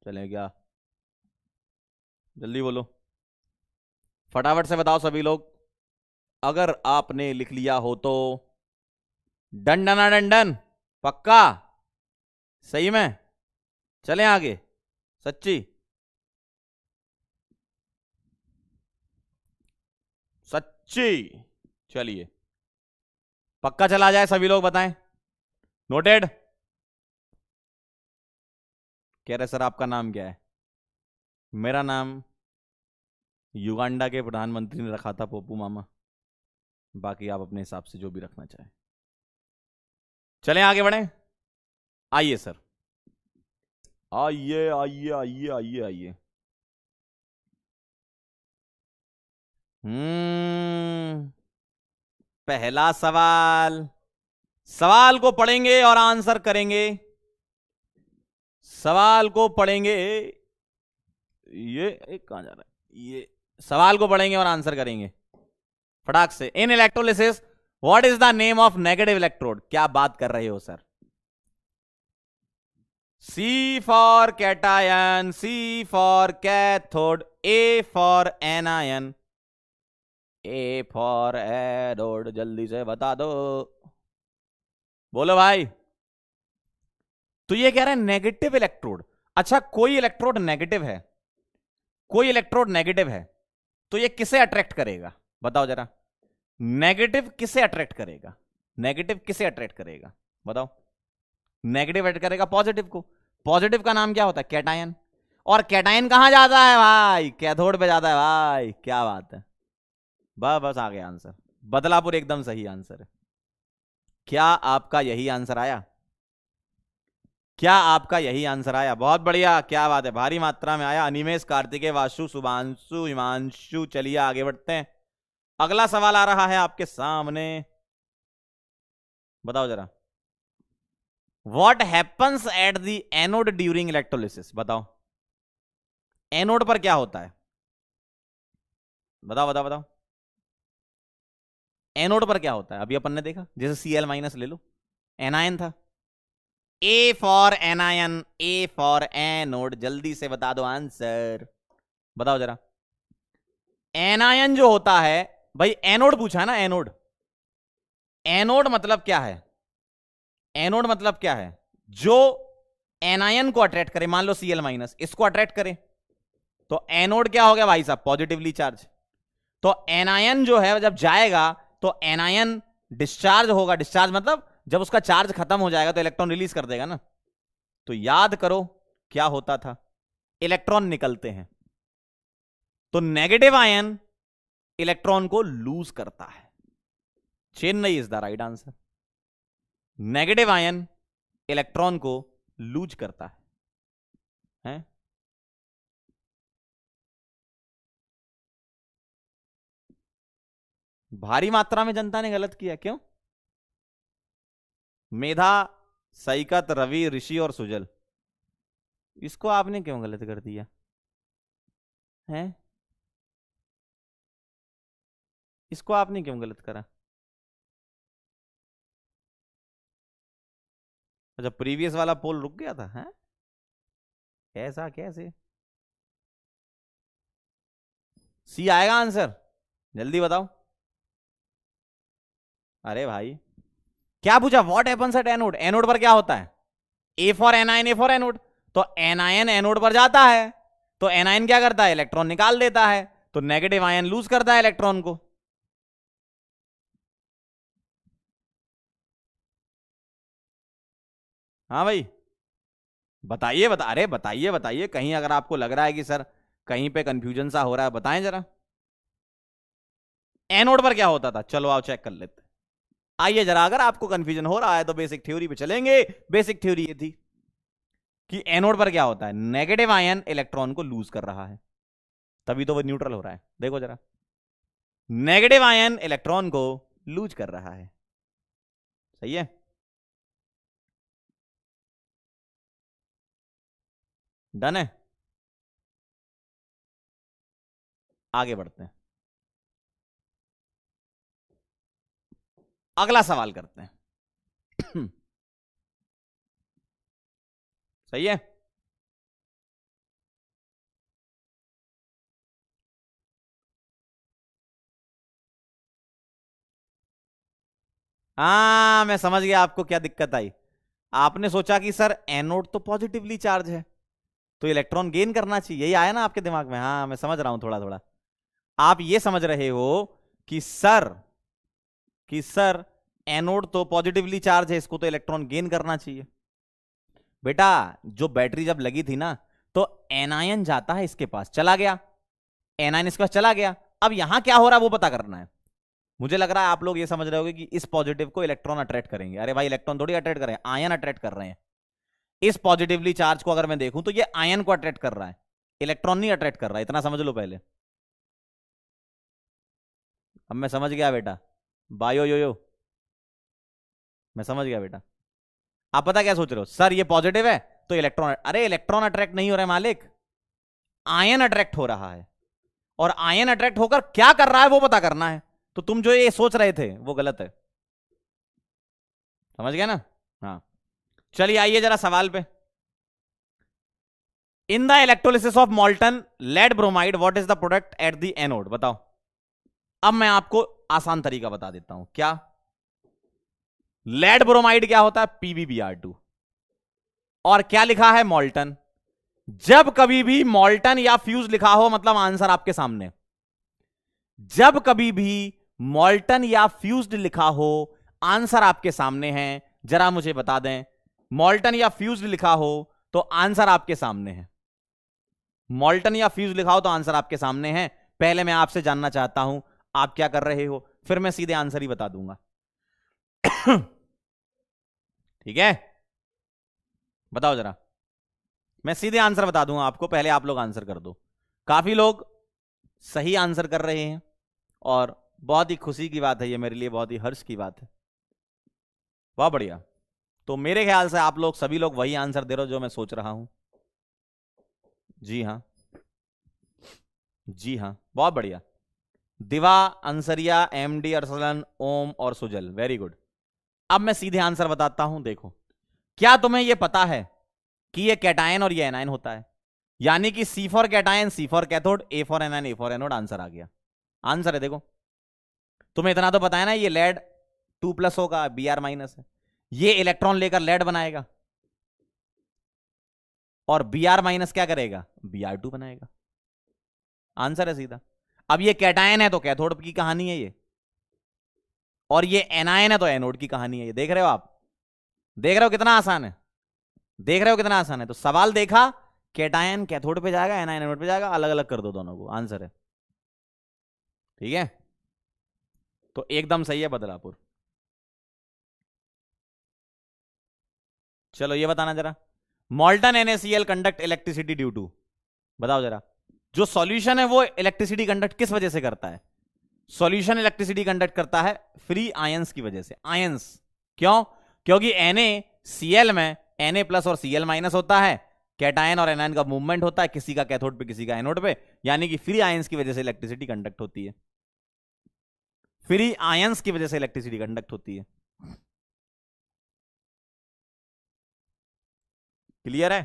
चले क्या? जल्दी बोलो, फटाफट से बताओ सभी लोग। अगर आपने लिख लिया हो तो डन डना डंडन, पक्का? सही में? चलें आगे? सच्ची? सच्ची? चलिए, पक्का चला जाए, सभी लोग बताएं। नोटेड। कह रहे सर आपका नाम क्या है? मेरा नाम युगांडा के प्रधानमंत्री ने रखा था, पोपू मामा। बाकी आप अपने हिसाब से जो भी रखना चाहें। चलें आगे बढ़ें। आइए सर, आइए आइए आइए आइए आइए। पहला सवाल, सवाल को पढ़ेंगे और आंसर करेंगे। सवाल को पढ़ेंगे, ये एक कहां जा रहा है, ये सवाल को पढ़ेंगे और आंसर करेंगे फटाक से। In electrolysis what is the name of negative electrode? क्या बात कर रहे हो sir? C for cation, C for cathode, A for anion, A for anode। जल्दी से बता दो, बोलो भाई। तो ये कह रहे हैं नेगेटिव इलेक्ट्रोड। अच्छा, कोई इलेक्ट्रोड नेगेटिव है, कोई इलेक्ट्रोड नेगेटिव है, तो ये किसे अट्रैक्ट करेगा? बताओ जरा, नेगेटिव किसे अट्रैक्ट करेगा? नेगेटिव किसे अट्रैक्ट करेगा बताओ? नेगेटिव अट्रैक्ट करेगा पॉजिटिव को। पॉजिटिव का नाम क्या होता है? कैटायन। और कैटायन कहां जाता है भाई? कैथोड पे जाता है भाई। क्या बात है, बस बस आ गया आंसर। बदलापुर एकदम सही आंसर है। क्या आपका यही आंसर आया? क्या आपका यही आंसर आया? बहुत बढ़िया, क्या बात है, भारी मात्रा में आया। अनिमेश, कार्तिकेय, वासु, शुभांशु, हिमांशु। चलिए आगे बढ़ते हैं। अगला सवाल आ रहा है आपके सामने, बताओ जरा। What happens at the anode during electrolysis? बताओ, एनोड पर क्या होता है? बताओ बताओ बताओ, एनोड पर क्या होता है? अभी अपन ने देखा, जैसे Cl- ले लो, एनायन था। ए for anion, A for anode. जल्दी से बता दो आंसर, बताओ जरा। एनायन जो होता है भाई, एनोड पूछा है ना, एनोड। एनोड मतलब क्या है? एनोड मतलब क्या है? जो एनायन को अट्रैक्ट करे, मान लो Cl-, इसको अट्रैक्ट करे, तो एनोड क्या हो गया भाई साहब? Positively charge. तो एनायन जो है जब जाएगा तो एनायन डिस्चार्ज होगा। डिस्चार्ज मतलब जब उसका चार्ज खत्म हो जाएगा तो इलेक्ट्रॉन रिलीज कर देगा ना। तो याद करो क्या होता था, इलेक्ट्रॉन निकलते हैं। तो नेगेटिव आयन इलेक्ट्रॉन को लूज करता है। Chennai is the right answer. Negative ion electron को लूज करता है? भारी मात्रा में जनता ने गलत किया, क्यों? मेधा, सईकत, रवि, ऋषि और सुजल, इसको आपने क्यों गलत कर दिया है? इसको आपने क्यों गलत करा? अच्छा, प्रीवियस वाला पोल रुक गया था, हैं? ऐसा कैसे? सी आएगा आंसर, जल्दी बताओ। अरे भाई, क्या पूछा? What happens at anode? Anode पर क्या होता है? ए for anion, A for anode. तो एनायन एनोड पर जाता है, तो एनायन क्या करता है? इलेक्ट्रॉन निकाल देता है। तो नेगेटिव आयन लूज करता है इलेक्ट्रॉन को। हाँ भाई, बताइए, अरे बताइए बताइए, कहीं अगर आपको लग रहा है कि सर कहीं पे कंफ्यूजन सा हो रहा है, बताएं जरा। एनोड पर क्या होता था? चलो आओ चेक कर लेते हैं। आइए जरा, अगर आपको कंफ्यूजन हो रहा है तो बेसिक थ्योरी पे चलेंगे। बेसिक थ्योरी ये थी कि एनोड पर क्या होता है, नेगेटिव आयन इलेक्ट्रॉन को लूज कर रहा है, तभी तो वो न्यूट्रल हो रहा है। देखो जरा, नेगेटिव आयन इलेक्ट्रॉन को लूज कर रहा है। सही है, डन है। आगे बढ़ते हैं, अगला सवाल करते हैं। सही है, हाँ मैं समझ गया आपको क्या दिक्कत आई। आपने सोचा कि सर एनोड तो पॉजिटिवली चार्ज है, तो इलेक्ट्रॉन गेन करना चाहिए, यही आया ना आपके दिमाग में। हाँ मैं समझ रहा हूं थोड़ा थोड़ा। आप ये समझ रहे हो कि सर एनोड तो पॉजिटिवली चार्ज है, इसको तो इलेक्ट्रॉन गेन करना चाहिए। बेटा जो बैटरी जब लगी थी ना, तो एनायन जाता है इसके पास, चला गया, एनायन इसके पास चला गया। अब यहां क्या हो रहा है वो पता करना है। मुझे लग रहा है आप लोग ये समझ रहे होगे कि इस पॉजिटिव को इलेक्ट्रॉन अट्रैक्ट करेंगे। अरे भाई इलेक्ट्रॉन थोड़ी अट्रैक्ट कर रहे हैं, आयन अट्रैक्ट कर रहे हैं। इस पॉजिटिवली चार्ज को अगर मैं देखूं तो ये आयन को अट्रैक्ट कर रहा है, इलेक्ट्रॉन नहीं अट्रैक्ट कर रहा है, इतना समझ लो पहले। अब मैं समझ गया बेटा, बायो यो यो, मैं समझ गया बेटा। आप पता क्या सोच रहे हो, सर ये पॉजिटिव है तो इलेक्ट्रॉन, अरे इलेक्ट्रॉन अट्रैक्ट नहीं हो रहा है मालिक, आयन अट्रैक्ट हो रहा है। और आयन अट्रैक्ट होकर क्या कर रहा है वो पता करना है। तो तुम जो ये सोच रहे थे वो गलत है, समझ गया ना। हाँ चलिए आइए जरा सवाल पे। In the electrolysis of molten lead bromide what is the product at the anode, बताओ। अब मैं आपको आसान तरीका बता देता हूं, क्या लेड ब्रोमाइड क्या होता है, PbBr2। और क्या लिखा है, मॉल्टन। जब कभी भी मॉल्टन या फ्यूज लिखा हो मतलब आंसर आपके सामने। जब कभी भी मॉल्टन या फ्यूज्ड लिखा हो आंसर आपके सामने है। जरा मुझे बता दें, मॉल्टन या फ्यूज्ड लिखा हो तो आंसर आपके सामने है। मॉल्टन या फ्यूज लिखा हो तो आंसर आपके सामने है। पहले मैं आपसे जानना चाहता हूं आप क्या कर रहे हो, फिर मैं सीधे आंसर ही बता दूंगा। ठीक है, बताओ जरा, मैं सीधे आंसर बता दूंगा आपको, पहले आप लोग आंसर कर दो। काफी लोग सही आंसर कर रहे हैं और बहुत ही खुशी की बात है, ये मेरे लिए बहुत ही हर्ष की बात है। बहुत बढ़िया। तो मेरे ख्याल से आप लोग सभी लोग वही आंसर दे रहे हो जो मैं सोच रहा हूं। जी हाँ, जी हाँ, बहुत बढ़िया। दिवा, अंसरिया, एमडी, अरसलन, ओम और सुजल, वेरी गुड। अब मैं सीधे आंसर बताता हूं, देखो। क्या तुम्हें यह पता है कि यह कैटायन और यह एनायन होता है, यानी कि C for cation, C for cathode, A for anion, A for anode, answer आ गया। आंसर है, देखो। तुम्हें इतना तो पता है ना, ये लेड 2+ होगा, Br- है, ये इलेक्ट्रॉन लेकर लेड बनाएगा और Br- क्या करेगा, Br2 बनाएगा। आंसर है सीधा। अब ये कैटायन है तो कैथोड की कहानी है ये, और ये एनायन है तो एनोड की कहानी है ये। देख रहे हो आप, देख रहे हो कितना आसान है, देख रहे हो कितना आसान है। तो सवाल देखा, कैटायन कैथोड पे जाएगा, एनायन एनोड पे जाएगा, अलग अलग कर दो दोनों को, आंसर है। ठीक है, तो एकदम सही है बदलापुर। चलो ये बताना जरा, molten NaCl conduct electricity due to, बताओ जरा। जो सॉल्यूशन है वो इलेक्ट्रिसिटी कंडक्ट किस वजह से करता है, सॉल्यूशन इलेक्ट्रिसिटी कंडक्ट करता है फ्री आयंस की वजह से। आयंस क्यों, क्योंकि NaCl में Na+ और Cl- होता है, कैटायन और एनायन का मूवमेंट होता है, किसी का कैथोड पे किसी का एनोड पे, यानी कि फ्री आयंस की वजह से इलेक्ट्रिसिटी कंडक्ट होती है। फ्री आयंस की वजह से इलेक्ट्रिसिटी कंडक्ट होती है। क्लियर है,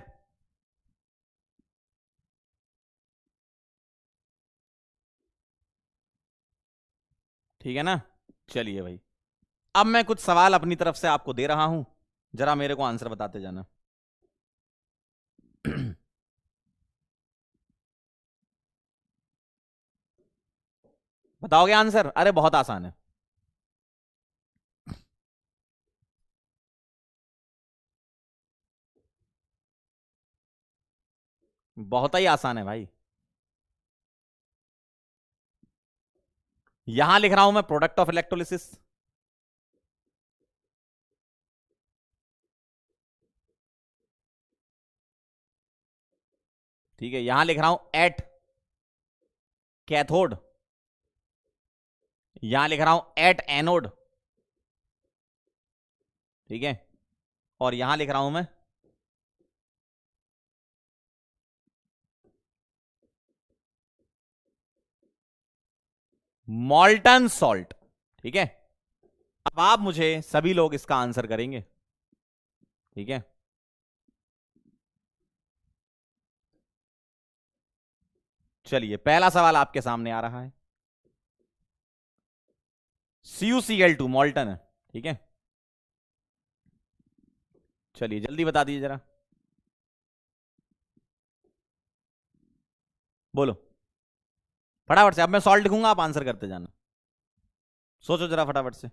ठीक है ना। चलिए भाई, अब मैं कुछ सवाल अपनी तरफ से आपको दे रहा हूं, जरा मेरे को आंसर बताते जाना। बताओगे आंसर, अरे बहुत आसान है, बहुत ही आसान है भाई। यहां लिख रहा हूं मैं प्रोडक्ट ऑफ इलेक्ट्रोलिसिस, ठीक है, यहां लिख रहा हूं एट कैथोड, यहां लिख रहा हूं एट एनोड, ठीक है, और यहां लिख रहा हूं मैं मॉल्टन सॉल्ट। ठीक है, अब आप मुझे सभी लोग इसका आंसर करेंगे। ठीक है, चलिए पहला सवाल आपके सामने आ रहा है। CuCl2 मॉल्टन है, ठीक है, चलिए जल्दी बता दीजिए जरा, बोलो फटाफट से। अब मैं सॉल्ट लिखूंगा, आप आंसर करते जाना, सोचो जरा फटाफट से।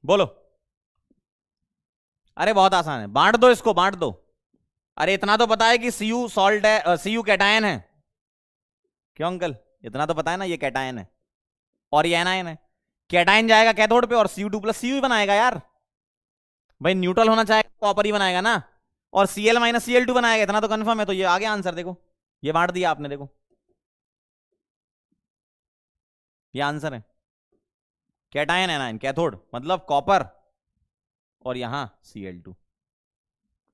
बोलो, अरे बहुत आसान है, बांट दो इसको, बांट दो। अरे इतना तो पता है कि Cu सॉल्ट है, Cu कैटायन है। क्यों अंकल, इतना तो पता है ना, ये कैटायन है और ये एनायन है। कैटायन जाएगा कैथोड पे और Cu2 प्लस Cu ही बनाएगा यार। भाई न्यूट्रल होना चाहेगा कॉपर ही बनाएगा ना, और Cl माइनस Cl2 बनाएगा, इतना तो कंफर्म है। तो ये आगे आंसर देखो, ये बांट दिया आपने, देखो ये आंसर है। कैटायन एनायन कैथोड मतलब कॉपर, और यहां Cl2।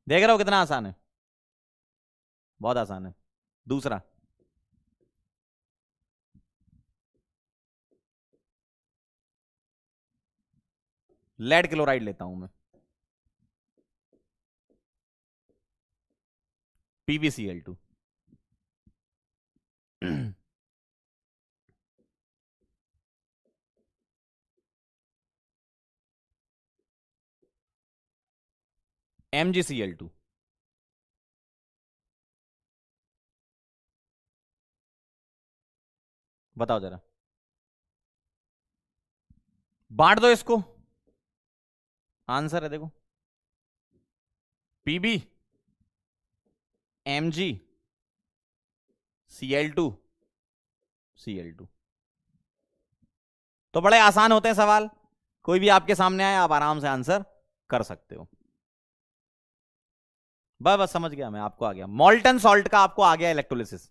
देख रहे हो कितना आसान है, बहुत आसान है। दूसरा, लेड क्लोराइड लेता हूं मैं, PbCl2। MgCl2। बताओ जरा, बांट दो इसको, आंसर है देखो, Pb MgCl2 Cl2। तो बड़े आसान होते हैं सवाल, कोई भी आपके सामने आए आप आराम से आंसर कर सकते हो। बस बस समझ गया मैं, आपको आ गया मॉल्टन सॉल्ट का, आपको आ गया इलेक्ट्रोलिसिस,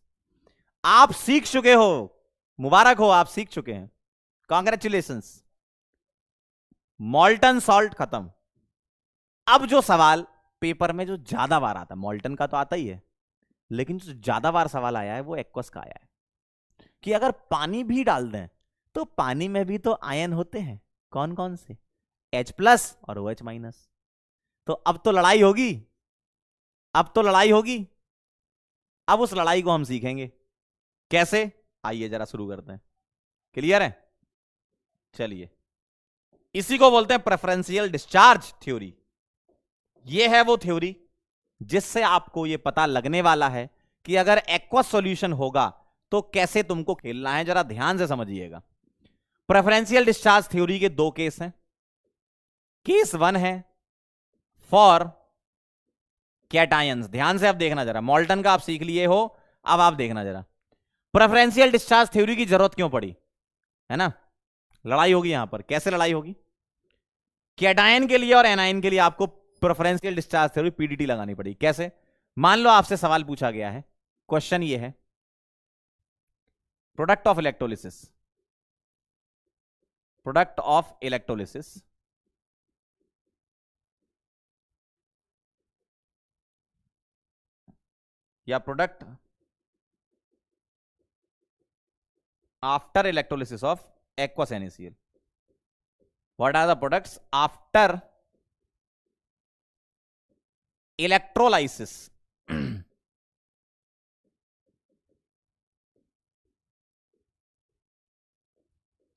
आप सीख चुके हो, मुबारक हो, आप सीख चुके हैं, कॉन्ग्रेचुलेशंस। मॉल्टन सॉल्ट खत्म। अब जो सवाल पेपर में जो ज्यादा बार आता है, मॉल्टन का तो आता ही है, लेकिन जो ज्यादा बार सवाल आया है वो एक्वस का आया है, कि अगर पानी भी डाल दें तो पानी में भी तो आयन होते हैं, कौन कौन से, H प्लस और OH माइनस। तो अब तो लड़ाई होगी, अब तो लड़ाई होगी, अब उस लड़ाई को हम सीखेंगे कैसे। आइए जरा शुरू करते हैं, क्लियर है। चलिए, इसी को बोलते हैं प्रेफरेंशियल डिस्चार्ज थ्योरी। यह है वो थ्योरी जिससे आपको यह पता लगने वाला है कि अगर एक्वस सॉल्यूशन होगा तो कैसे तुमको खेलना है, जरा ध्यान से समझिएगा। प्रेफरेंशियल डिस्चार्ज थ्योरी के दो केस हैं। केस वन है फॉर कैटायंस, ध्यान से अब देखना जरा, मॉल्टन का आप सीख लिए हो, अब आप देखना जरा प्रेफरेंशियल डिस्चार्ज थ्योरी की जरूरत क्यों पड़ी, है ना। लड़ाई होगी यहां पर, कैसे लड़ाई होगी, कैटायन के लिए और एनायन के लिए आपको प्रेफरेंशियल डिस्चार्ज थ्योरी PDT लगानी पड़ी। कैसे, मान लो आपसे सवाल पूछा गया है, क्वेश्चन ये है, product of electrolysis, product of electrolysis या product after electrolysis of aqueous NaCl। What are the products after electrolysis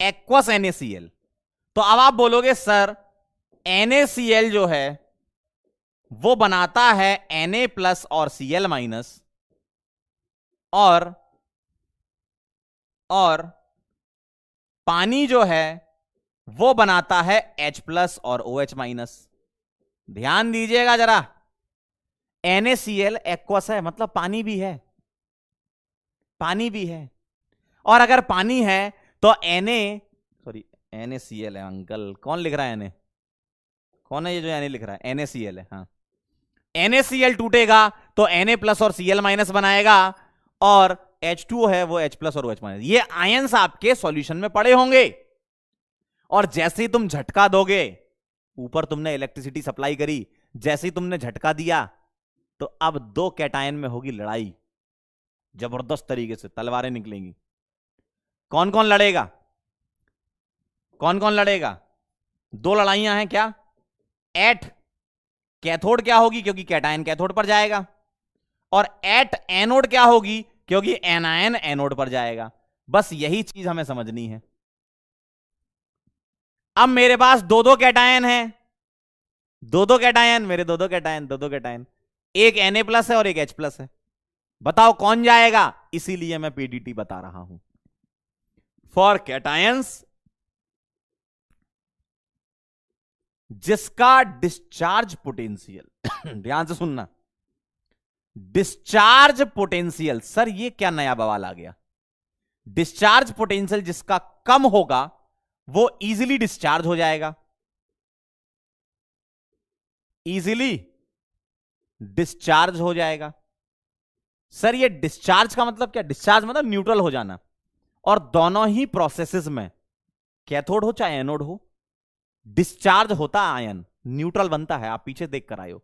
aqueous NaCl। तो अब आप बोलोगे सर NaCl जो है वो बनाता है Na प्लस और Cl माइनस, और पानी जो है वो बनाता है H प्लस और OH माइनस। ध्यान दीजिएगा जरा, NaCl एक्वस है मतलब पानी भी है, पानी भी है। और अगर पानी है तो NaCl है अंकल। कौन लिख रहा है Na? कौन है ये जो Na लिख रहा है? NaCl है। हाँ, NaCl टूटेगा तो Na प्लस और Cl माइनस बनाएगा, और H2 है वो H प्लस और OH माइनस। ये आयंस आपके सॉल्यूशन में पड़े होंगे, और जैसे ही तुम झटका दोगे, ऊपर तुमने इलेक्ट्रिसिटी सप्लाई करी, जैसे ही तुमने झटका दिया तो अब दो कैटायन में होगी लड़ाई, जबरदस्त तरीके से तलवारें निकलेंगी। कौन कौन लड़ेगा? कौन कौन लड़ेगा? दो लड़ाइयां हैं क्या? एट कैथोड क्या होगी, क्योंकि कैटायन कैथोड पर जाएगा, और एट एनोड क्या होगी, क्योंकि एनायन एनोड पर जाएगा। बस यही चीज हमें समझनी है। अब मेरे पास दो दो कैटायन है, दो कैटायन, मेरे दो दो कैटायन, एक Na प्लस है और एक H प्लस है। बताओ कौन जाएगा? इसीलिए मैं PDT बता रहा हूं। फॉर कैटायंस जिसका डिस्चार्ज पोटेंशियल ध्यान से सुनना, डिस्चार्ज पोटेंशियल, सर ये क्या नया बवाल आ गया? डिस्चार्ज पोटेंशियल जिसका कम होगा वो इजीली डिस्चार्ज हो जाएगा, इजीली डिस्चार्ज हो जाएगा। सर ये डिस्चार्ज का मतलब क्या? डिस्चार्ज मतलब न्यूट्रल हो जाना, और दोनों ही प्रोसेसेस में, कैथोड हो चाहे एनोड हो, डिस्चार्ज होता आयन, न्यूट्रल बनता है। आप पीछे देख कर आए हो,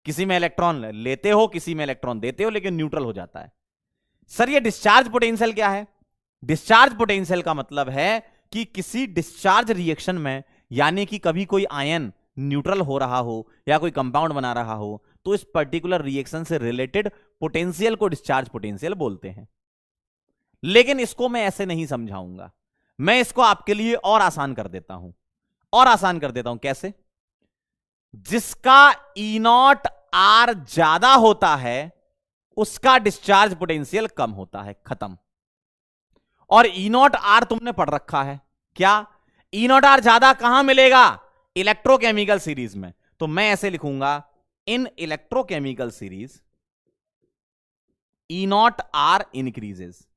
किसी में इलेक्ट्रॉन लेते हो, किसी में इलेक्ट्रॉन देते हो, लेकिन न्यूट्रल हो जाता है। सर ये डिस्चार्ज पोटेंशियल क्या है? डिस्चार्ज पोटेंशियल का मतलब है कि किसी डिस्चार्ज रिएक्शन में, यानी कि कभी कोई आयन न्यूट्रल हो रहा हो या कोई कंपाउंड बना रहा हो, तो इस पर्टिकुलर रिएक्शन से रिलेटेड पोटेंशियल को डिस्चार्ज पोटेंशियल बोलते हैं। लेकिन इसको मैं ऐसे नहीं समझाऊंगा, मैं इसको आपके लिए और आसान कर देता हूं, और आसान कर देता हूं। कैसे? जिसका E0 R ज्यादा होता है उसका डिस्चार्ज पोटेंशियल कम होता है, खत्म। और E0 R तुमने पढ़ रखा है क्या? E0 R ज्यादा कहां मिलेगा? इलेक्ट्रोकेमिकल सीरीज में। तो मैं ऐसे लिखूंगा, in electrochemical series E0 R increases.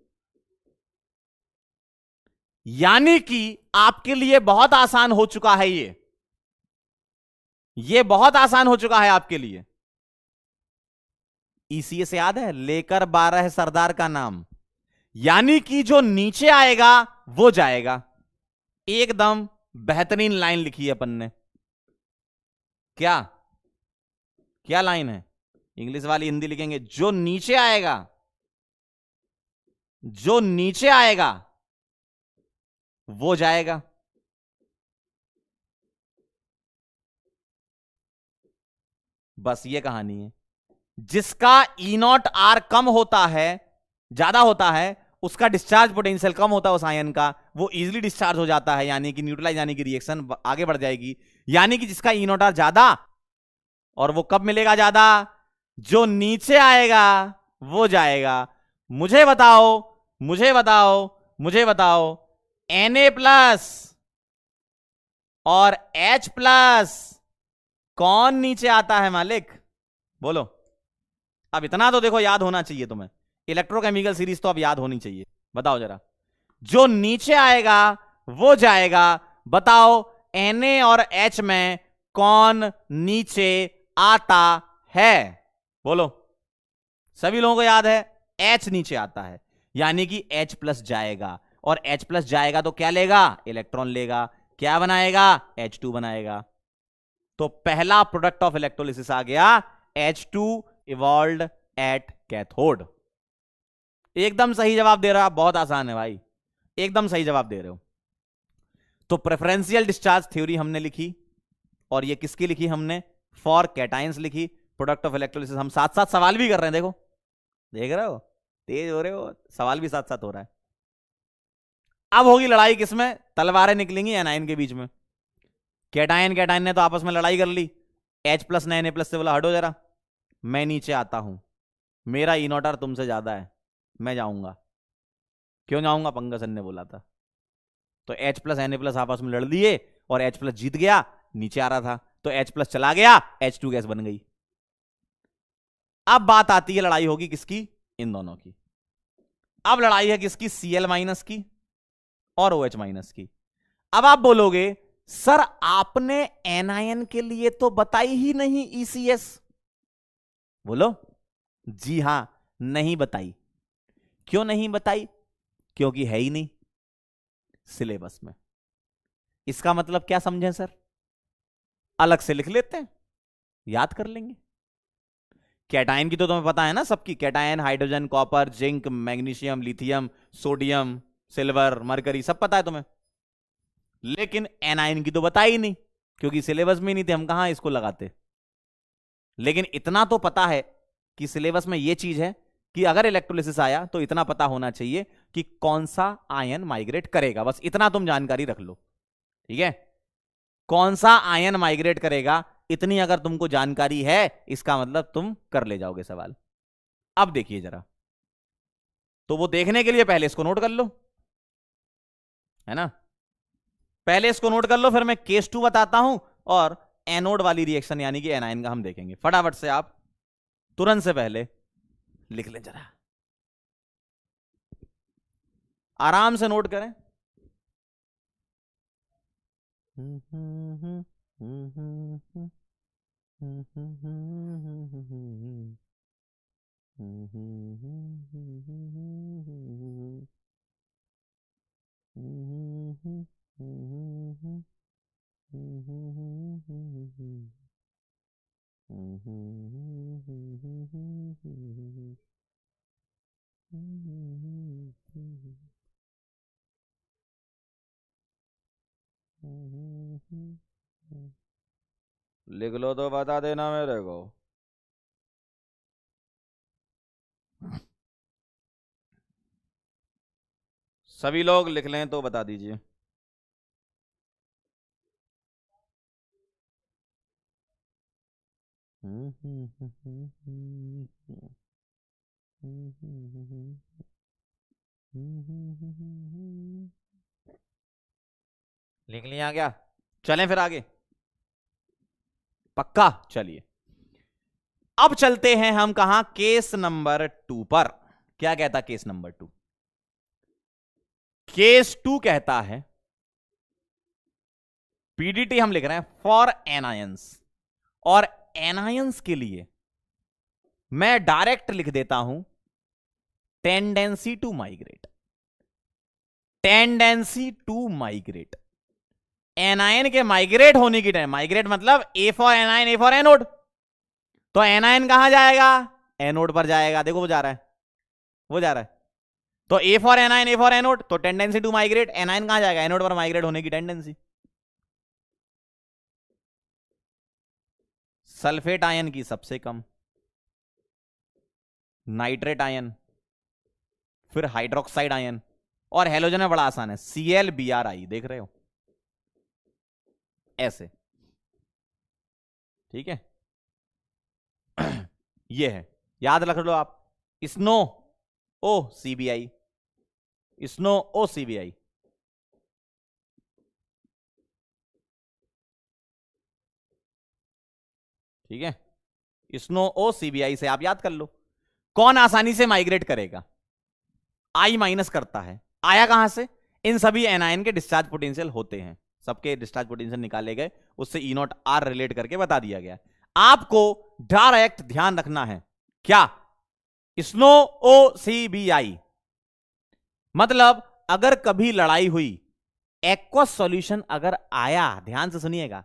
यानी कि आपके लिए बहुत आसान हो चुका है, ये बहुत आसान हो चुका है आपके लिए। ECS से याद है, लेकर 12 सरदार का नाम। यानी कि जो नीचे आएगा वो जाएगा। एकदम बेहतरीन लाइन लिखी है अपन ने। क्या क्या लाइन है? इंग्लिश वाली हिंदी लिखेंगे, जो नीचे आएगा, जो नीचे आएगा वो जाएगा। बस ये कहानी है। जिसका E0 R कम होता है, ज्यादा होता है, उसका डिस्चार्ज पोटेंशियल कम होता है उस आयन का, वो इजीली डिस्चार्ज हो जाता है, यानी कि न्यूट्रलाइज, यानी कि रिएक्शन आगे बढ़ जाएगी। यानी कि जिसका E0 R ज्यादा, और वो कब मिलेगा ज्यादा? जो नीचे आएगा वो जाएगा। मुझे बताओ, मुझे बताओ, मुझे बताओ, Na प्लस और H प्लस कौन नीचे आता है मालिक? बोलो। अब इतना तो देखो याद होना चाहिए तुम्हें, इलेक्ट्रोकेमिकल सीरीज तो अब याद होनी चाहिए। बताओ जरा, जो नीचे आएगा वो जाएगा। बताओ Na और H में कौन नीचे आता है? बोलो। सभी लोगों को याद है, H नीचे आता है, यानी कि H प्लस जाएगा, और H प्लस जाएगा तो क्या लेगा? इलेक्ट्रॉन लेगा। क्या बनाएगा? H2 बनाएगा। तो पहला प्रोडक्ट ऑफ इलेक्ट्रोलिसिस आ गया, H2 इवॉल्व्ड एट कैथोड। एकदम सही जवाब दे रहे हो आप, बहुत आसान है भाई, एकदम सही जवाब दे रहे हो। तो प्रेफरेंशियल डिस्चार्ज थ्योरी हमने लिखी, और ये किसकी लिखी हमने? फॉर कैटायंस लिखी, प्रोडक्ट ऑफ इलेक्ट्रोलिसिस। हम साथ साथ सवाल भी कर रहे हैं, देखो, देख रहे हो, तेज हो रहे हो, सवाल भी साथ साथ हो रहा है। अब होगी लड़ाई किसमें? तलवारें निकलेंगी एनायन के बीच में। कैटायन कैटायन ने तो आपस में लड़ाई कर ली। H प्लस ने Na प्लस से बोला हटो जरा, मैं नीचे आता हूं, मेरा E0 R तुमसे ज्यादा है, मैं जाऊंगा। क्यों जाऊंगा? पंकज सर ने बोला था। तो H प्लस Na प्लस आपस में लड़ लिए, और H प्लस जीत गया, नीचे आ रहा था, तो H प्लस चला गया, H2 गैस बन गई। अब बात आती है, लड़ाई होगी किसकी? इन दोनों की। अब लड़ाई है किसकी? Cl माइनस की और OH माइनस की। अब आप बोलोगे सर आपने एनायन के लिए तो बताई ही नहीं ECS। बोलो जी हां, नहीं बताई। क्यों नहीं बताई? क्योंकि है ही नहीं सिलेबस में। इसका मतलब क्या समझें सर? अलग से लिख लेते हैं, याद कर लेंगे। कैटायन की तो तुम्हें पता है ना सबकी, cation hydrogen, copper, zinc, magnesium, lithium, sodium, silver, mercury, सब पता है तुम्हें। लेकिन एनायन की तो बताई ही नहीं, क्योंकि सिलेबस में नहीं थे, हम कहां इसको लगाते। लेकिन इतना तो पता है कि सिलेबस में यह चीज है कि अगर इलेक्ट्रोलिसिस आया तो इतना पता होना चाहिए कि कौन सा आयन माइग्रेट करेगा। बस इतना तुम जानकारी रख लो, ठीक है? कौन सा आयन माइग्रेट करेगा, इतनी अगर तुमको जानकारी है, इसका मतलब तुम कर ले जाओगे सवाल। अब देखिए जरा, तो वो देखने के लिए पहले इसको नोट कर लो, है ना? पहले इसको नोट कर लो, फिर मैं केस 2 बताता हूं और एनोड वाली रिएक्शन यानी कि एनायन का हम देखेंगे। फटाफट से आप तुरंत से पहले लिख लें जरा, आराम से नोट करें। लिख लो तो बता देना मेरे को। सभी लोग लिख लें तो बता दीजिए। लिख लिया क्या? चलें फिर आगे, पक्का? चलिए अब चलते हैं हम कहां? केस नंबर 2 पर। क्या कहता केस नंबर 2? केस 2 कहता है, पीडीटी हम लिख रहे हैं फॉर एनायंस, और एनायंस के लिए मैं डायरेक्ट लिख देता हूं tendency to migrate. Tendency to migrate, anion के माइग्रेट होने की टाइम, माइग्रेट मतलब A for anion, A for anode. तो एनायन कहां जाएगा? एनोड पर जाएगा। देखो वो जा रहा है, वो जा रहा है। तो ए for anion, A for anode, तो टेंडेंसी टू माइग्रेट, एनायन कहां जाएगा? एनोड पर माइग्रेट होने की टेंडेंसी। सल्फेट आयन की सबसे कम, नाइट्रेट आयन, फिर हाइड्रोक्साइड आयन, और हेलोजन में बड़ा आसान है, ClBrI। देख रहे हो ऐसे, ठीक है? ये है, याद रख लो आप। स्नो ओ CBI, स्नो ओ CBI। ठीक है, स्नो ओ CBI से आप याद कर लो कौन आसानी से माइग्रेट करेगा। I माइनस करता है, आया कहां से? इन सभी एनायन के डिस्चार्ज पोटेंशियल होते हैं, सबके डिस्चार्ज पोटेंशियल निकाले गए, उससे E0R रिलेट करके बता दिया गया। आपको डायरेक्ट ध्यान रखना है क्या? स्नो ओ CBI मतलब अगर कभी लड़ाई हुई, एक्वस सॉल्यूशन अगर आया, ध्यान से सुनिएगा,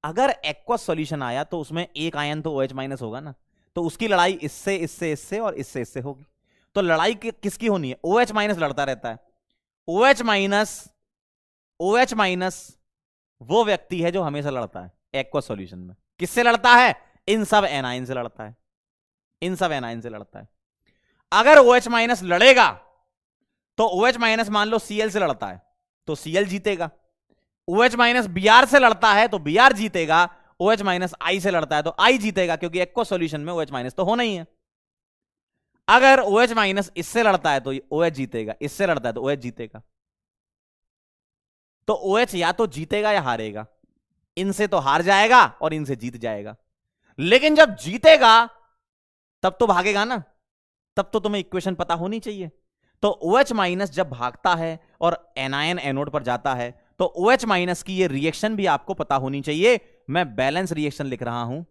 अगर एक्वस सॉल्यूशन आया तो उसमें एक आयन तो OH माइनस होगा ना, तो उसकी लड़ाई इससे इससे इससे और इससे इससे होगी। तो लड़ाई किसकी होनी है? OH माइनस लड़ता रहता है। OH माइनस वो व्यक्ति है जो हमेशा लड़ता है एक्वस सॉल्यूशन में। किससे लड़ता है? इन सब एनायन से लड़ता है, इन सब एनायन से लड़ता है। अगर OH माइनस लड़ेगा तो OH माइनस मान लो Cl से लड़ता है तो Cl जीतेगा, OH माइनस Br से लड़ता है तो Br जीतेगा, OH माइनस I से लड़ता है तो I जीतेगा, क्योंकि एक्वस सॉल्यूशन में OH माइनस तो होना ही है। अगर OH माइनस इससे लड़ता है तो OH जीतेगा, इससे लड़ता है तो OH जीतेगा। तो OH या तो जीतेगा या हारेगा, इनसे तो हार जाएगा और इनसे जीत जाएगा। लेकिन जब जीतेगा तब तो भागेगा ना, तब तो तुम्हें इक्वेशन पता होनी चाहिए। तो OH माइनस जब भागता है और एनायन एनोड पर जाता है तो OH माइनस की ये रिएक्शन भी आपको पता होनी चाहिए। मैं बैलेंस रिएक्शन लिख रहा हूं।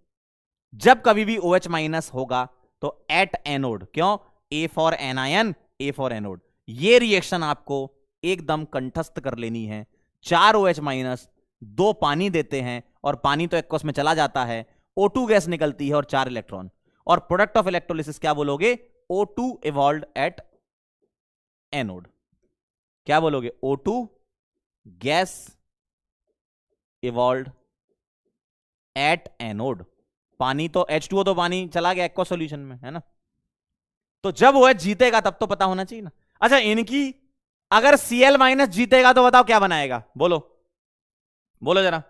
जब कभी भी OH माइनस होगा तो एट एनोड, क्यों? A for anion, A for anode. ये रिएक्शन आपको एकदम कंठस्थ कर लेनी है। 4 OH माइनस, 2 पानी देते हैं और पानी तो एक्वस में चला जाता है, O2 गैस निकलती है और 4 इलेक्ट्रॉन। और प्रोडक्ट ऑफ इलेक्ट्रोलिसिस क्या बोलोगे? O2 evolved at anode. क्या बोलोगे? O2 gas evolved at anode. पानी तो H2O तो पानी चला गया एक्वा सॉल्यूशन में, है ना? तो जब OH जीतेगा तब तो पता होना चाहिए ना। अच्छा, इनकी अगर Cl माइनस जीतेगा तो बताओ क्या बनाएगा? बोलो बोलो जरा।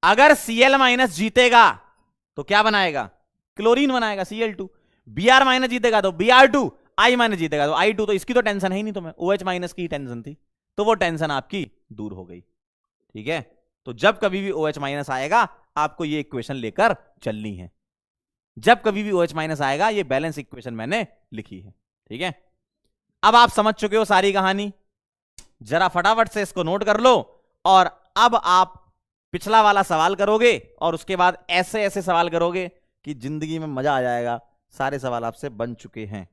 अगर Cl माइनस जीतेगा तो क्या बनाएगा? क्लोरीन बनाएगा, Cl2। Br माइनस जीतेगा तो Br2, I माइनस जीतेगा तो I2। तो इसकी तो टेंशन है ही नहीं तुम्हें, OH माइनस की टेंशन थी, तो वो टेंशन आपकी दूर हो गई। ठीक है, तो जब कभी भी OH माइनस आएगा आपको ये इक्वेशन लेकर चलनी है। जब कभी भी OH माइनस आएगा, ये बैलेंस इक्वेशन मैंने लिखी है। ठीक है, अब आप समझ चुके हो सारी कहानी। जरा फटाफट से इसको नोट कर लो और अब आप पिछला वाला सवाल करोगे और उसके बाद ऐसे ऐसे सवाल करोगे कि जिंदगी में मजा आ जाएगा। सारे सवाल आपसे बन चुके हैं,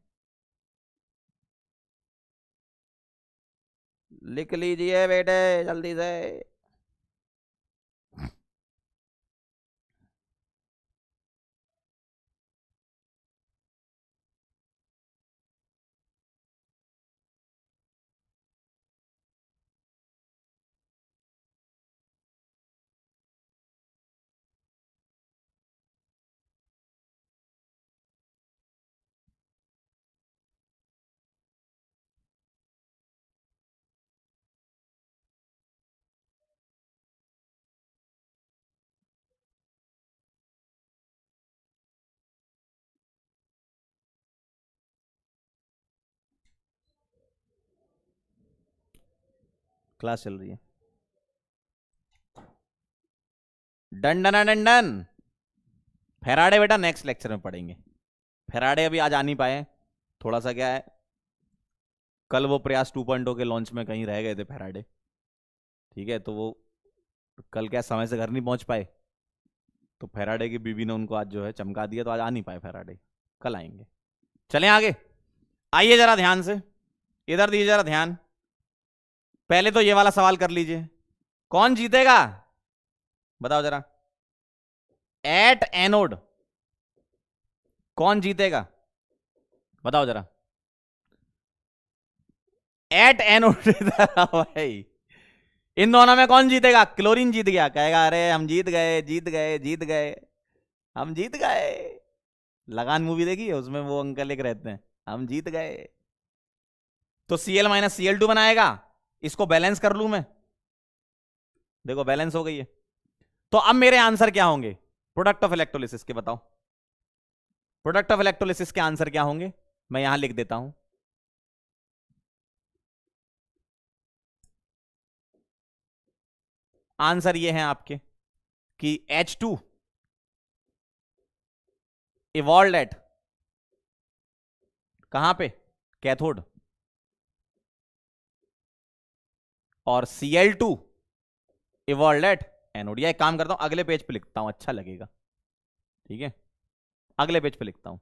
लिख लीजिए बेटे जल्दी से। क्लास चल रही है। Done done done done. Faraday बेटा नेक्स्ट लेक्चर में पढ़ेंगे। फेराडे अभी आज आ नहीं पाए, थोड़ा सा क्या है, कल वो प्रयास 2.0 के लॉन्च में कहीं रह गए थे फेराडे। ठीक है, तो वो कल क्या समय से घर नहीं पहुंच पाए, तो फेराडे की बीबी ने उनको आज जो है चमका दिया, तो आज आ नहीं पाए फेराडे, कल आएंगे। चलें आगे, आइए जरा ध्यान से, इधर दीजिए जरा ध्यान। पहले तो ये वाला सवाल कर लीजिए, कौन जीतेगा बताओ जरा? एट एनोड कौन जीतेगा बताओ जरा? एट एनोड भाई, इन दोनों में कौन जीतेगा? क्लोरीन जीत गया, कहेगा अरे हम जीत गए जीत गए जीत गए, हम जीत गए। लगान मूवी देखी है, उसमें वो अंकल एक रहते हैं, हम जीत गए। तो Cl माइनस Cl2 बनाएगा, इसको बैलेंस कर लूं मैं, देखो बैलेंस हो गई है। तो अब मेरे आंसर क्या होंगे प्रोडक्ट ऑफ इलेक्ट्रोलिसिस के? बताओ प्रोडक्ट ऑफ इलेक्ट्रोलिसिस के आंसर क्या होंगे? मैं यहां लिख देता हूं। आंसर ये हैं आपके कि H2 इवॉल्व एट, कहां पे? कैथोड। और Cl2 इवॉल्व एट एनोड। या एक काम करता हूं, अगले पेज पे लिखता हूं, अच्छा लगेगा। ठीक है, अगले पेज पे लिखता हूं।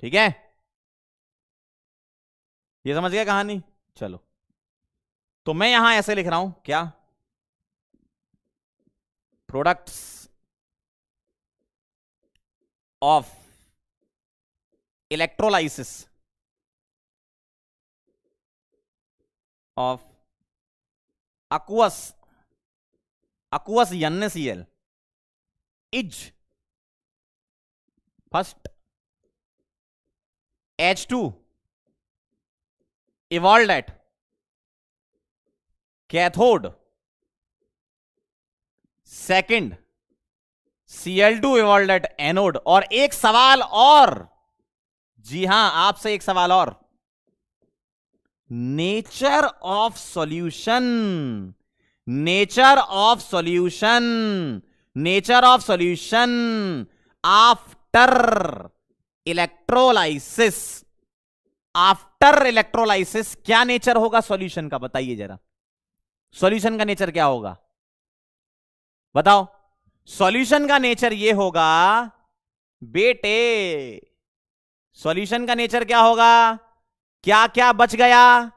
ठीक है, ये समझ गया कहानी? चलो, तो मैं यहां ऐसे लिख रहा हूं, क्या? Products of electrolysis of aqueous NaCl is first H2 evolved at cathode, second Cl2 evolved at anode. और एक सवाल और, जी हां आपसे एक सवाल और, nature of solution, nature of solution, nature of solution after electrolysis after electrolysis क्या नेचर होगा सॉल्यूशन का, बताइए जरा। सॉल्यूशन का नेचर क्या होगा बताओ। सॉल्यूशन का नेचर ये होगा बेटे, सॉल्यूशन का नेचर क्या होगा, क्या क्या बच गया,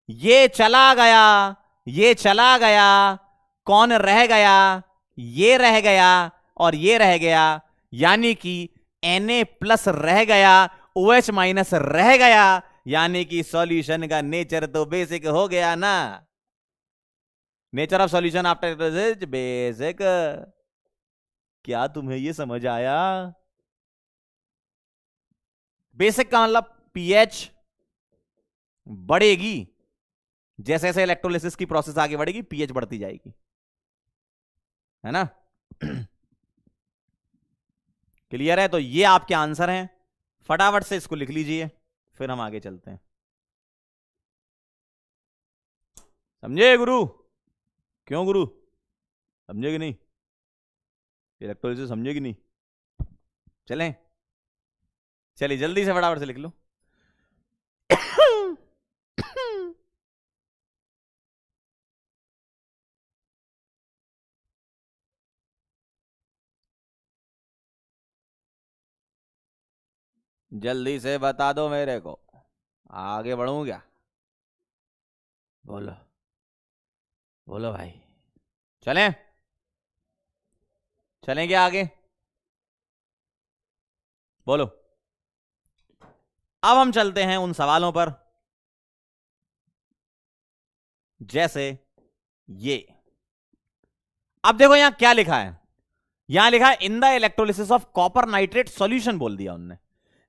ये चला गया, ये चला गया, कौन रह गया, ये रह गया और ये रह गया, यानी कि Na+ रह गया, OH- रह गया, यानी कि सॉल्यूशन का नेचर तो बेसिक हो गया ना। Nature of solution after basic. क्या तुम्हें ये समझ आया? बेसिक का मतलब पीएच बढ़ेगी, जैसे जैसे इलेक्ट्रोलिसिस की प्रोसेस आगे बढ़ेगी पीएच बढ़ती जाएगी, है ना। क्लियर है? तो ये आपके आंसर हैं, फटाफट से इसको लिख लीजिए, फिर हम आगे चलते हैं। समझे गुरु? क्यों गुरु, समझे कि नहीं? इलेक्ट्रोलिसिस समझे कि नहीं? चलें, चलिए जल्दी से फटाफट से लिख लो। जल्दी से बता दो मेरे को, आगे बढ़ूं क्या? बोलो बोलो भाई, चलें, चलें क्या आगे? बोलो। अब हम चलते हैं उन सवालों पर, जैसे ये। अब देखो यहां क्या लिखा है, यहां लिखा है इन the electrolysis of copper nitrate solution बोल दिया उन्होंने।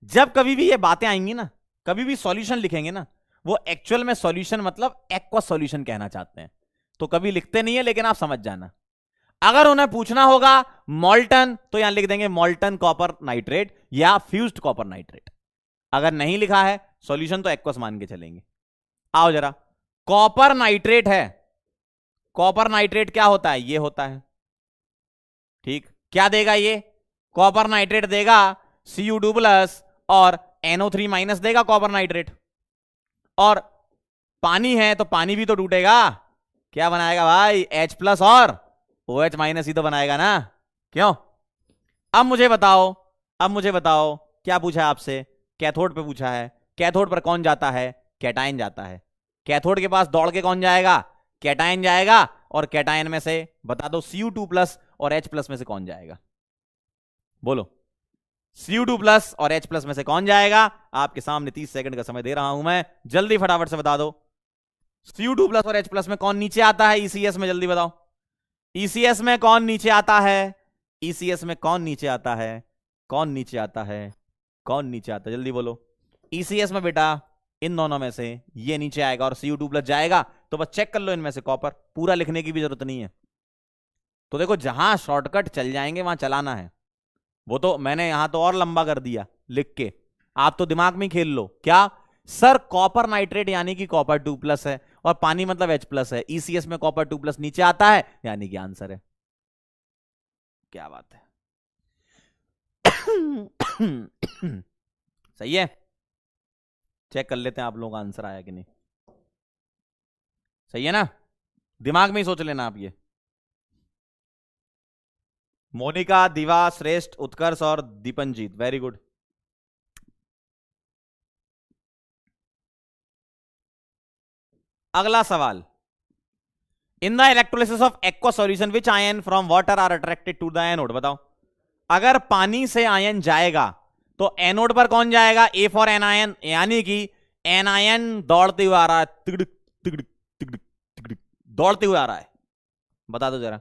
जब कभी भी ये बातें आएंगी ना, कभी भी सॉल्यूशन लिखेंगे ना, वो एक्चुअल में सॉल्यूशन मतलब एक्वा सॉल्यूशन कहना चाहते हैं, तो कभी लिखते नहीं है, लेकिन आप समझ जाना। अगर उन्हें पूछना होगा मॉल्टन, तो यहां लिख देंगे मॉल्टन कॉपर नाइट्रेट या फ्यूज्ड कॉपर नाइट्रेट। अगर नहीं लिखा है सॉल्यूशन, तो एक्वस मान के चलेंगे। आओ जरा, कॉपर नाइट्रेट है, कॉपर नाइट्रेट क्या होता है, ये होता है, ठीक। क्या देगा ये, कॉपर नाइट्रेट देगा Cu2+ और NO3- देगा कॉपर नाइट्रेट। और पानी है तो पानी भी तो टूटेगा, क्या बनाएगा भाई, H+ और OH- ही तो बनाएगा ना, क्यों? अब मुझे बताओ, अब मुझे बताओ क्या पूछा है आपसे, कैथोड पे पूछा है। कैथोड पर कौन जाता है, कैटायन जाता है। कैथोड के पास दौड़ के कौन जाएगा, कैटायन जाएगा। और कैटायन में से बता दो Cu2+ और H+ में से कौन जाएगा, बोलो। Cu2+ और H+ में से कौन जाएगा? आपके सामने 30 सेकंड का समय दे रहा हूं मैं, जल्दी फटाफट से बता दो। Cu2+ और H+ में कौन नीचे आता है ECS में, जल्दी बताओ। ECS में कौन नीचे आता है, ECS में कौन नीचे आता है, कौन नीचे आता है, कौन नीचे आता है, जल्दी बोलो। ECS में बेटा इन दोनों में से ये नीचे आएगा और Cu2+ जाएगा, तो बस चेक कर लो इनमें से कॉपर, पूरा लिखने की भी जरूरत नहीं है। तो देखो जहां शॉर्टकट चल जाएंगे वहां चलाना है, वो तो मैंने यहां तो और लंबा कर दिया लिख के, आप तो दिमाग में खेल लो। क्या सर, कॉपर नाइट्रेट यानी कि कॉपर 2+ है और पानी मतलब H+ है, ECS में कॉपर 2+ नीचे आता है, यानी कि आंसर है। क्या बात है। सही है, चेक कर लेते हैं आप लोगों का आंसर आया कि नहीं। सही है ना, दिमाग में ही सोच लेना आप ये। मोनिका, दिवा, श्रेष्ठ, उत्कर्ष और दीपनजीत, वेरी गुड। अगला सवाल, in the electrolysis of aqua solution which ion from water are attracted to the anode, बताओ। अगर पानी से आयन जाएगा तो एनोड पर कौन जाएगा, ए फॉर एनायन, यानी कि एनायन दौड़ते हुए आ रहा है, तिगड़िक तिगड़िक तिगड़िक तिगड़िक दौड़ते हुए आ रहा है। बता दो जरा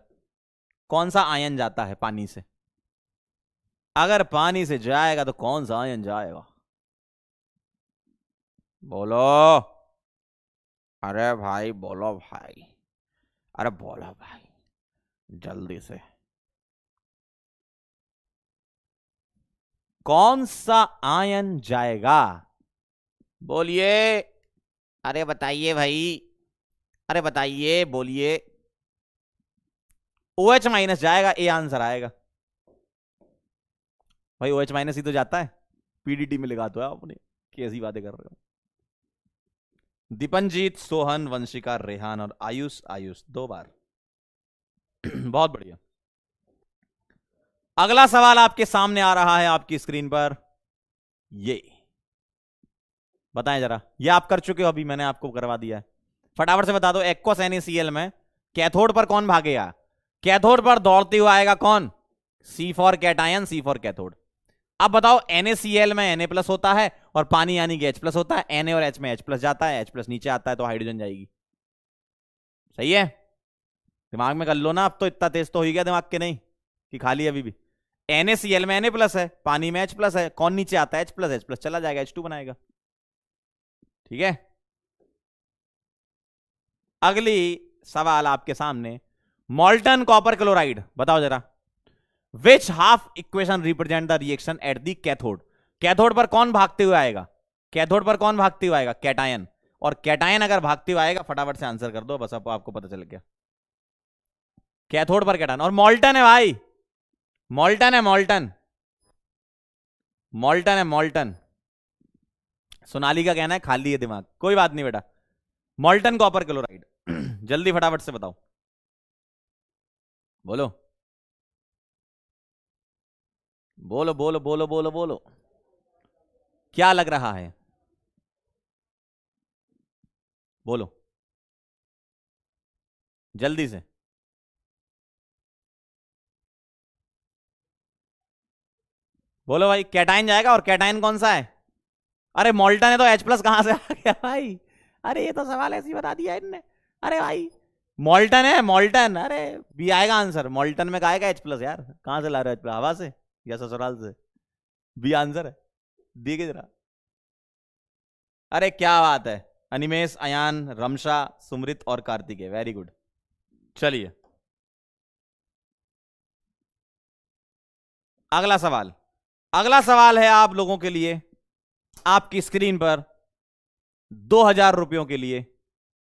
कौन सा आयन जाता है पानी से, अगर पानी से जाएगा तो कौन सा आयन जाएगा, बोलो। अरे भाई बोलो भाई, अरे बोलो भाई जल्दी से, कौन सा आयन जाएगा, बोलिए। अरे बताइए भाई, अरे बताइए, बोलिए। OH- जाएगा, ए आंसर आएगा भाई। OH- ही तो जाता है, PDT में लिखा तो है आपने, कैसी बातें कर रहे हो। दीपनजीत, सोहन, वंशिका, रेहान और आयुष। आयुष 2 बार। बहुत बढ़िया। अगला सवाल आपके सामने आ रहा है आपकी स्क्रीन पर। ये बताएं जरा, ये आप कर चुके हो, अभी मैंने आपको करवा दिया है। फटाफट से बता दो, एक्वस NaCl में कैथोड पर कौन भागेगा? कैथोड पर दौड़ते हुए आएगा कौन? C for cation, C for cathode. अब बताओ, NaCl में Na प्लस होता है और पानी यानी कि H प्लस होता है। Na और H में H प्लस जाता है, H प्लस नीचे आता है तो हाइड्रोजन जाएगी। सही है? दिमाग में कर लो ना, अब तो इतना तेज तो हो ही गया दिमाग के, नहीं कि खाली अभी भी। NaCl में Na प्लस है, पानी में H प्लस है, कौन नीचे आता है? H plus. H प्लस चला जाएगा, H2 बनाएगा। ठीक है, अगली सवाल आपके सामने, मॉल्टन कॉपर क्लोराइड। बताओ जरा, which half equation represent the reaction at the cathode? Cathode पर कौन भागते हुए आएगा? कैथोड पर कौन भागते हुए आएगा? कैटायन। और कैटायन अगर भागते हुए आएगा, फटाफट से आंसर कर दो, बस अब आपको पता चल गया। कैथोड पर कैटायन, और मॉल्टन है भाई, मॉल्टन है, मॉल्टन, मॉल्टन है, मॉल्टन। सोनाली का कहना है खाली है दिमाग, कोई बात नहीं बेटा। मॉल्टन कॉपर क्लोराइड। जल्दी फटाफट से बताओ, बोलो बोलो बोलो बोलो बोलो बोलो, क्या लग रहा है? बोलो जल्दी से। बोलो भाई, कैटायन जाएगा, और कैटायन कौन सा है? अरे मॉल्टन है तो H प्लस कहां से आ गया भाई? अरे ये तो सवाल ऐसे ही बता दिया इनने। अरे भाई मॉल्टन है, मॉल्टन। अरे बी आएगा आंसर, मॉल्टन में आएगा H प्लस। यार कहां से ला रहे हो H प्लस, हवा से या ससुराल से? बी आंसर है, देखिए जरा। अरे क्या बात है, अनिमेश, अयान, रमशा, सुमृत और कार्तिकेय, वेरी गुड। चलिए अगला सवाल। अगला सवाल है आप लोगों के लिए, आपकी स्क्रीन पर 2000 रुपयों के लिए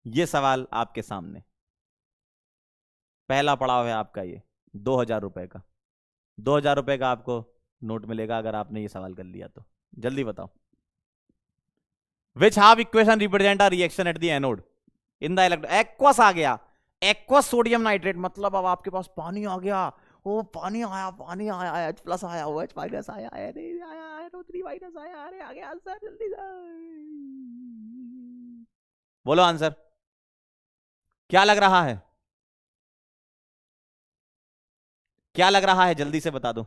यह सवाल आपके सामने। पहला पड़ाव है आपका ये 2000 रुपए का। 2000 रुपए का आपको नोट मिलेगा अगर आपने ये सवाल कर लिया तो। जल्दी बताओ, which half equation represent a reaction at the anode in the electro. Aqueous आ गया, एक्वस सोडियम नाइट्रेट, मतलब अब आपके पास पानी आ गया। ओ पानी आया, पानी आया, H प्लस आया, OH माइनस आया, नहीं आया, NO3 माइनस आया। अरे आ गया आंसर, जल्दी से बोलो आंसर क्या लग रहा है? क्या लग रहा है, जल्दी से बता दो।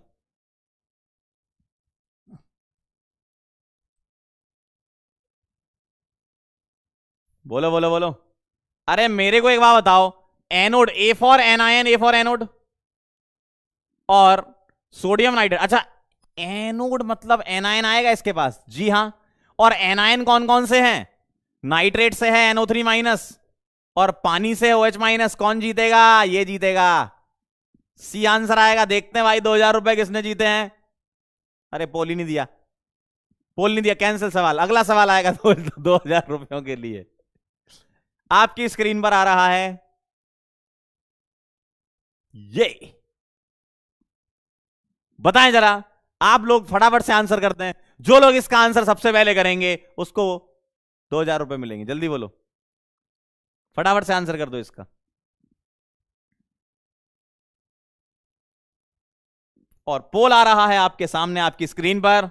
बोलो बोलो बोलो। अरे मेरे को एक बात बताओ, anode A for anion, A for anode, और सोडियम नाइट्रेट। अच्छा एनोड मतलब एनायन आएगा इसके पास, जी हां। और एनायन कौन कौन से हैं? नाइट्रेट से है NO3 माइनस, और पानी से OH माइनस। कौन जीतेगा? ये जीतेगा, सी आंसर आएगा। देखते हैं भाई 2000 रुपए किसने जीते हैं। अरे पोल ही नहीं दिया, पोल नहीं दिया, कैंसिल सवाल। अगला सवाल आएगा 2000 रुपयों के लिए, आपकी स्क्रीन पर आ रहा है ये। बताएं जरा, आप लोग फटाफट से आंसर करते हैं। जो लोग इसका आंसर सबसे पहले करेंगे उसको 2000 रुपए मिलेंगे। जल्दी बोलो, फटाफट से आंसर कर दो इसका। और पोल आ रहा है आपके सामने आपकी स्क्रीन पर।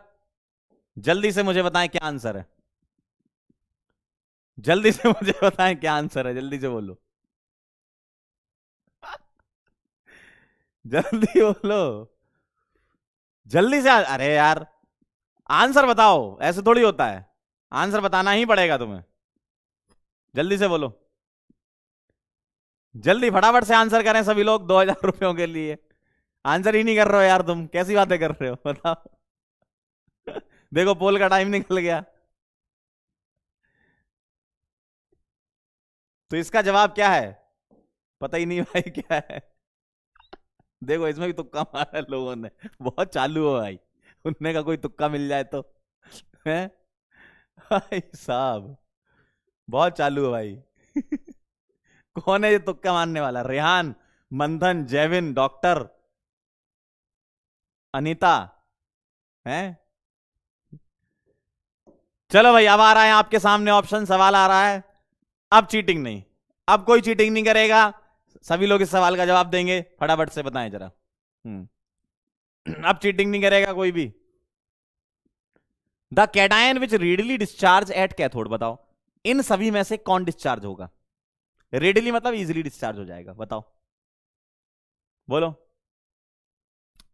जल्दी से मुझे बताएं क्या आंसर है, जल्दी से मुझे बताएं क्या आंसर है, जल्दी से बोलो, जल्दी बोलो, जल्दी से अरे यार आंसर बताओ, ऐसे थोड़ी होता है, आंसर बताना ही पड़ेगा तुम्हें। जल्दी से बोलो, जल्दी फटाफट से आंसर करें सभी लोग 2000 रुपयों के लिए। आंसर ही नहीं कर रहे हो यार तुम, कैसी बातें कर रहे हो बताओ। देखो पोल का टाइम निकल गया। तो इसका जवाब क्या है? पता ही नहीं भाई क्या है। देखो इसमें भी तुक्का मारा है लोगों ने, बहुत चालू हो भाई, उनने का कोई तुक्का मिल जाए तो है भाई साहब, बहुत चालू है भाई। कौन है ये तुक्का मारने वाला? रेहान, मंथन, जेविन, डॉक्टर, अनीता है। चलो भाई अब आ रहा है आपके सामने ऑप्शन, सवाल आ रहा है। अब चीटिंग नहीं, अब कोई चीटिंग नहीं करेगा। सभी लोग इस सवाल का जवाब देंगे, फटाफट से बताएं जरा। अब चीटिंग नहीं करेगा कोई भी। The cation which readily discharge at cathode, बताओ इन सभी में से कौन डिस्चार्ज होगा? रेडिली मतलब इजीली डिस्चार्ज हो जाएगा, बताओ बोलो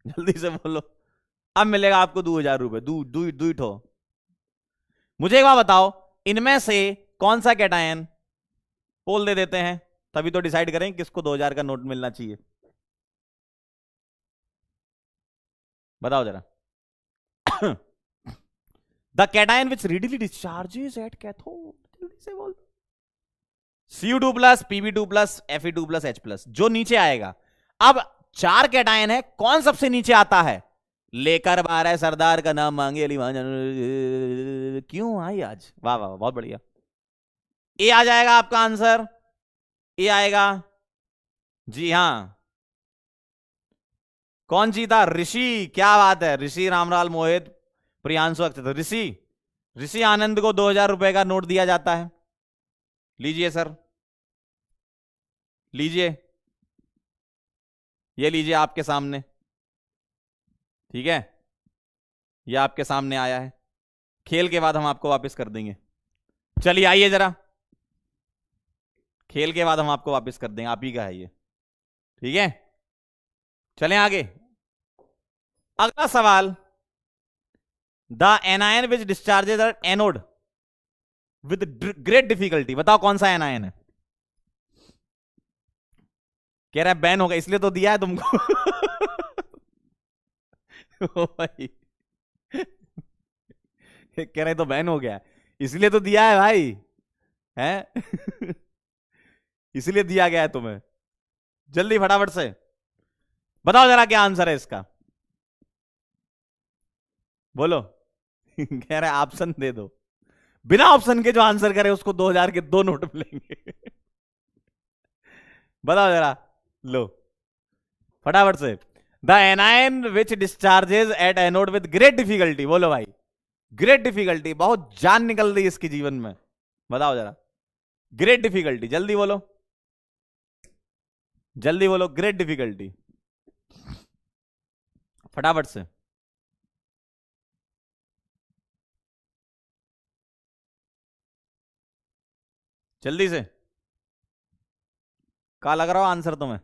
जल्दी से बोलो। अब मिलेगा आपको 2000 रुपए, दू इट हो। मुझे एक बात बताओ, इनमें से कौन सा कैटायन, पोल दे देते हैं तभी तो डिसाइड करें किसको 2000 का नोट मिलना चाहिए। बताओ जरा। The cation which readily discharges at cathode, जल्दी से बोल। Cu2 plus Pb2 plus Fe2 plus H plus, जो नीचे आएगा। अब 4 कैटायन है, कौन सबसे नीचे आता है? लेकर 12 सरदार का नाम मांगे अली क्यों आई आज, वाह वाह बहुत बढ़िया। ए आ जाएगा आपका आंसर, ए आएगा जी हाँ। कौन जीता? ऋषि, क्या बात है, ऋषि रामलाल मोहित प्रियांशु अक्षत। ऋषि आनंद को 2000 रुपए का नोट दिया जाता है। लीजिए सर, लीजिए, ये लीजिए आपके सामने, ठीक है, ये आपके सामने आया है। खेल के बाद हम आपको वापस कर देंगे। चलिए आइए जरा, खेल के बाद हम आपको वापस कर देंगे, आप ही का है ये, ठीक है। चलें आगे। अगला सवाल, the anion which discharges at anode with great difficulty, बताओ कौन सा एनायन है? कह रहा है बैन होगा इसलिए तो दिया है तुमको। ओ भाई, कह रहे तो बैन हो गया इसलिए तो दिया है भाई, हैं? इसलिए दिया गया है तुम्हें। जल्दी फटाफट से बताओ जरा क्या आंसर है इसका, बोलो। कह रहा है ऑप्शन दे दो, बिना ऑप्शन के जो आंसर करे उसको 2000 के 2 नोट मिलेंगे। बताओ जरा, लो फटाफट से। The anion which discharges eight anode with great difficulty, बोलो भाई। ग्रेट डिफिकल्टी, बहुत जान निकल रही इसकी जीवन में, बताओ जरा। ग्रेट डिफिकल्टी, जल्दी बोलो, जल्दी बोलो, ग्रेट डिफिकल्टी, फटाफट से। जल्दी से, कहा लग रहा हो आंसर तुम्हें?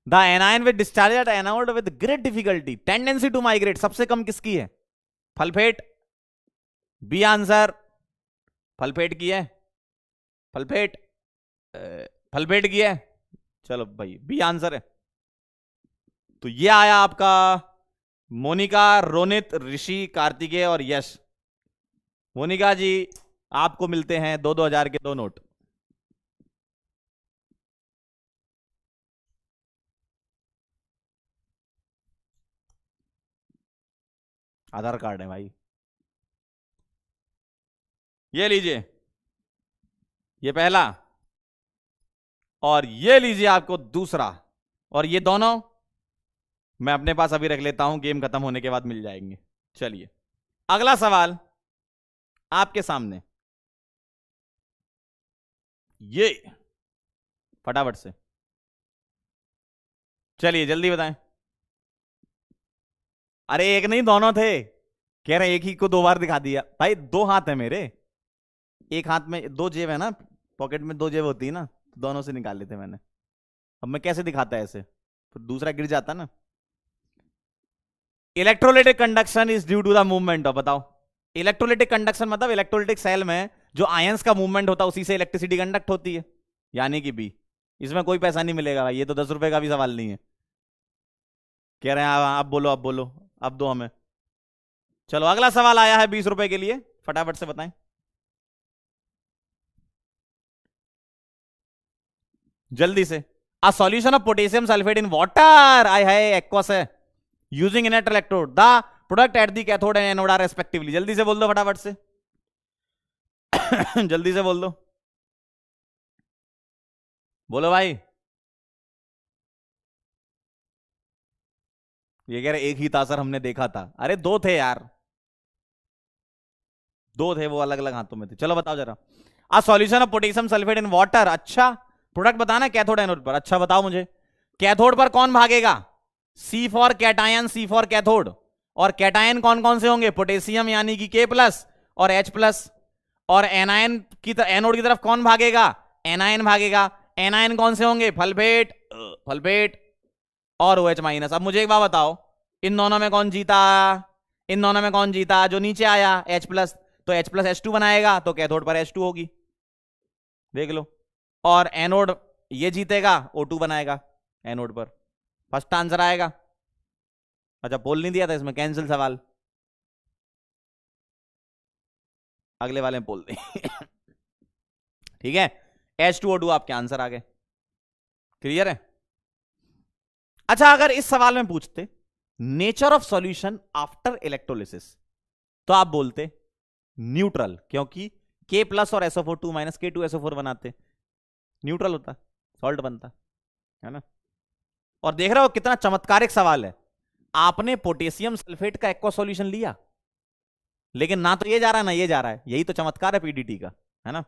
The anion with discharge at anode with great difficulty, tendency to migrate, सबसे कम किसकी है? फलफेट, बी आंसर। फलफेट की है, फलफेट, फलफेट की है, चलो भाई बी आंसर है। तो ये आया आपका मोनिका, रोनित, ऋषि, कार्तिकेय और यश। मोनिका जी आपको मिलते हैं 2-2000 के 2 नोट। आधार कार्ड है भाई, ये लीजिए, ये पहला, और ये लीजिए आपको दूसरा, और ये दोनों मैं अपने पास अभी रख लेता हूं, गेम खत्म होने के बाद मिल जाएंगे। चलिए अगला सवाल आपके सामने, ये फटाफट से, चलिए जल्दी बताएं। अरे एक नहीं दोनों थे, कह रहे एक ही को 2 बार दिखा दिया भाई, 2 हाथ है मेरे, एक हाथ में 2 जेब है ना, पॉकेट में 2 जेब होती है ना, तो दोनों से निकाल लेते मैंने। अब मैं कैसे दिखाता है ऐसे, फिर दूसरा गिर जाता ना। Electrolytic conduction is due to the movement of, बताओ। इलेक्ट्रोलाइटिक कंडक्शन मतलब इलेक्ट्रोलाइटिक सेल में जो आयंस का मूवमेंट होता है उसी से इलेक्ट्रिसिटी कंडक्ट होती है, यानी कि बी। इसमें कोई पैसा नहीं मिलेगा भाई, ये तो 10 रुपए का भी सवाल नहीं है। कह रहे हैं आप बोलो, अब बोलो, अब दो हमें। चलो अगला सवाल आया है 20 रुपए के लिए, फटाफट से बताएं जल्दी से। A solution of potassium sulphate in water, आई है एक्वस है, using inert electrode, the product at the cathode and anode are respectively. जल्दी से बोल दो फटाफट से। जल्दी से बोल दो, बोलो भाई। ये कह रहे एक ही था सर, हमने देखा था। अरे 2 थे यार, 2 थे, वो अलग अलग हाथों में थे। चलो बताओ जरा। A solution of potassium sulphate in water. अच्छा, प्रोडक्ट बताना कैथोड एनोड पर। अच्छा बताओ मुझे, कैथोड पर कौन भागेगा? C for cation, C for cathode. और कैटायन कौन कौन से होंगे? पोटेशियम यानी कि के प्लस और एच प्लस। और एनायन की एनोड की तरफ कौन भागेगा? एनायन भागेगा। एनायन कौन से होंगे? फल्फेट, फल्फेट और OH माइनस। अब मुझे एक बात बताओ, इन दोनों में कौन जीता? इन दोनों में कौन जीता? जो नीचे आया H प्लस, तो H प्लस H2 बनाएगा, तो कैथोड पर H2 होगी, देख लो। और एनोड ये जीतेगा, O2 बनाएगा एनोड पर। फर्स्ट आंसर आएगा। अच्छा, बोल नहीं दिया था इसमें, कैंसिल सवाल, अगले वाले में बोल दे। ठीक है, H2O2 आपके आंसर आ गए। क्लियर है? अच्छा, अगर इस सवाल में पूछते nature of solution after electrolysis, तो आप बोलते न्यूट्रल, क्योंकि K प्लस और SO4 माइनस K2SO4 बनाते, न्यूट्रल होता, सॉल्ट बनता है ना। और देख रहे हो कितना चमत्कारिक सवाल है। आपने पोटेशियम सल्फेट का एक्वा सॉल्यूशन लिया, लेकिन ना तो ये जा रहा है ना ये जा रहा है। यही तो चमत्कार है पीडीटी का, है ना।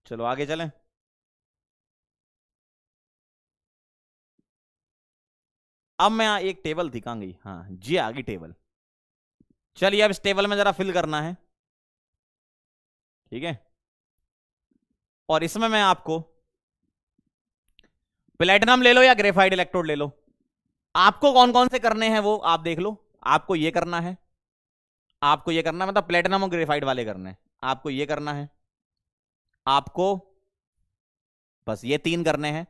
चलो आगे चलें। अब मैं एक टेबल थी, कहां गई? हाँ जी, आ गई टेबल। चलिए अब इस टेबल में जरा फिल करना है, ठीक है। और इसमें मैं आपको प्लेटिनम ले लो या ग्रेफाइट इलेक्ट्रोड ले लो, आपको कौन कौन से करने हैं वो आप देख लो। आपको ये करना है, आपको ये करना है, मतलब प्लेटिनम और ग्रेफाइट वाले करने हैं। आपको ये करना है, आपको बस ये 3 करने हैं।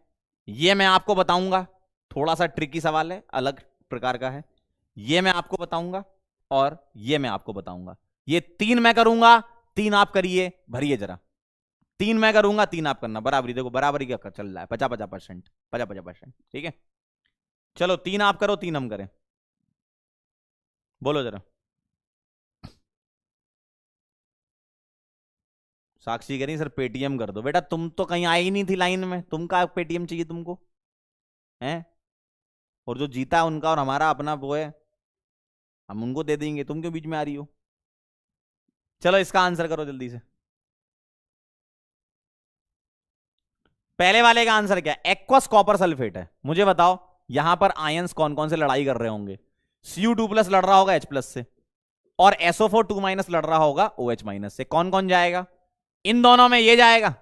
ये मैं आपको बताऊंगा, थोड़ा सा ट्रिकी सवाल है, अलग प्रकार का है। ये मैं आपको बताऊंगा और ये मैं आपको बताऊंगा। ये 3 मैं करूंगा, 3 आप करिए, भरिए जरा। 3 मैं करूंगा, 3 आप करना, बराबरी। देखो बराबरी क्या चल रहा है, 50-50%, 50-50%, ठीक है। चलो 3 आप करो, 3 हम करें, बोलो जरा। साक्षी कह रही सर पेटीएम कर दो। बेटा तुम तो कहीं आई ही नहीं थी लाइन में, तुम का पेटीएम चाहिए तुमको, हैं? और जो जीता है उनका और हमारा अपना वो है, हम उनको दे देंगे, तुम क्यों बीच में आ रही हो? चलो इसका आंसर करो जल्दी से। पहले वाले का आंसर क्या है? एक्वस कॉपर सल्फेट है। मुझे बताओ यहां पर आयंस कौन कौन से लड़ाई कर रहे होंगे? Cu2 प्लस लड़ रहा होगा H प्लस से, और SO4 माइनस लड़ रहा होगा OH माइनस से। कौन कौन जाएगा? इन दोनों में ये जाएगा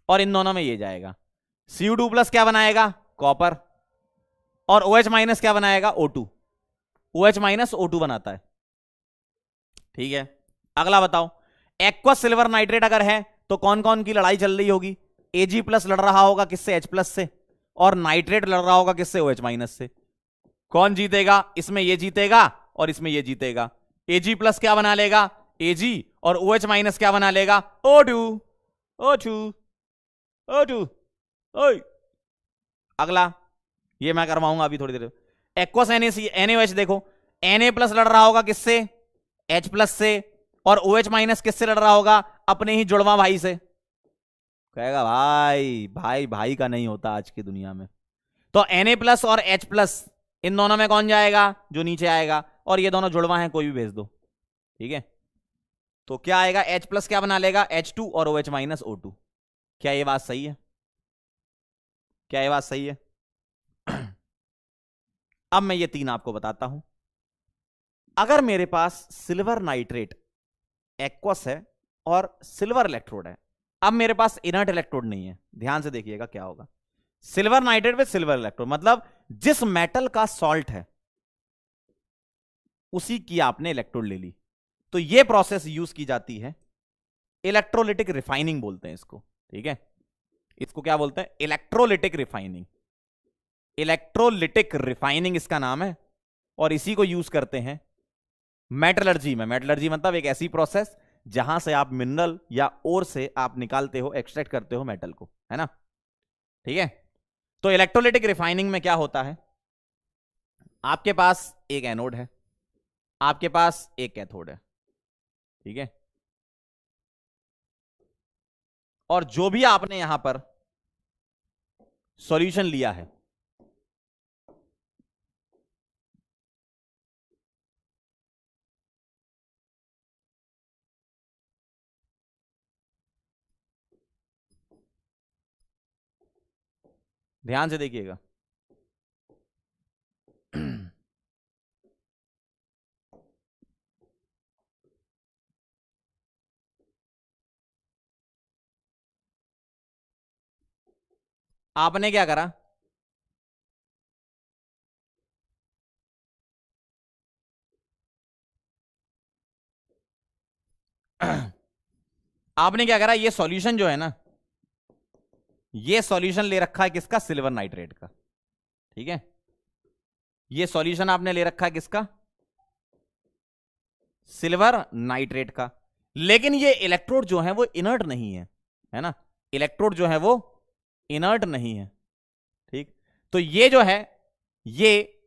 और इन दोनों में ये जाएगा। Cu2 प्लस क्या बनाएगा? कॉपर। और OH माइनस क्या बनाएगा? O2। OH माइनस O2 बनाता है, ठीक है। अगला बताओ, एक्वस सिल्वर नाइट्रेट अगर है तो कौन कौन की लड़ाई चल रही होगी? Ag प्लस लड़ रहा होगा किससे? H प्लस से। और नाइट्रेट लड़ रहा होगा किससे? OH माइनस से। कौन जीतेगा इसमें? ये जीतेगा और इसमें ये जीतेगा। Ag प्लस क्या बना लेगा? Ag। और OH माइनस क्या बना लेगा? O2। O2 O2। ओए अगला, ये मैं करवाऊंगा अभी थोड़ी देर। एक्वस NaOH देखो, Na प्लस लड़ रहा होगा किससे? H प्लस से। और OH माइनस किससे लड़ रहा होगा? अपने ही जुड़वा भाई से। कहेगा भाई भाई भाई का नहीं होता आज की दुनिया में। तो Na प्लस और H प्लस, इन दोनों में कौन जाएगा? जो नीचे आएगा। और ये दोनों जुड़वा हैं, कोई भी भेज दो, ठीक है। तो क्या आएगा? H प्लस क्या बना लेगा? H2 और OH माइनस O2। क्या ये बात सही है? क्या ये बात सही है? अब मैं ये 3 आपको बताता हूं। अगर मेरे पास सिल्वर नाइट्रेट एक्वस है और सिल्वर इलेक्ट्रोड है, अब मेरे पास इनर्ट इलेक्ट्रोड नहीं है, ध्यान से देखिएगा क्या होगा। Silver nitrate with silver electrode, मतलब जिस मेटल का सॉल्ट है उसी की आपने इलेक्ट्रोड ले ली, तो यह प्रोसेस यूज की जाती है, इलेक्ट्रोलिटिक रिफाइनिंग बोलते हैं इसको, ठीक है। इसको क्या बोलते हैं? Electrolytic refining. इलेक्ट्रोलिटिक रिफाइनिंग इसका नाम है, और इसी को यूज करते हैं मेटलर्जी में। मेटलर्जी मतलब एक ऐसी प्रोसेस जहां से आप मिनरल या ओर से आप निकालते हो, एक्सट्रैक्ट करते हो मेटल को, है ना, ठीक है। तो इलेक्ट्रोलिटिक रिफाइनिंग में क्या होता है? आपके पास एक एनोड है, आपके पास एक कैथोड है, ठीक है। और जो भी आपने यहां पर सॉल्यूशन लिया है। ध्यान से देखिएगा। आपने क्या करा, आपने क्या करा, ये सॉल्यूशन जो है ना, ये सॉल्यूशन ले रखा है किसका, सिल्वर नाइट्रेट का। ठीक है, ये सॉल्यूशन आपने ले रखा है किसका, सिल्वर नाइट्रेट का। लेकिन ये इलेक्ट्रोड जो है वो इनर्ट नहीं है ना, इलेक्ट्रोड जो है वो इनर्ट नहीं है। ठीक, तो ये जो है, ये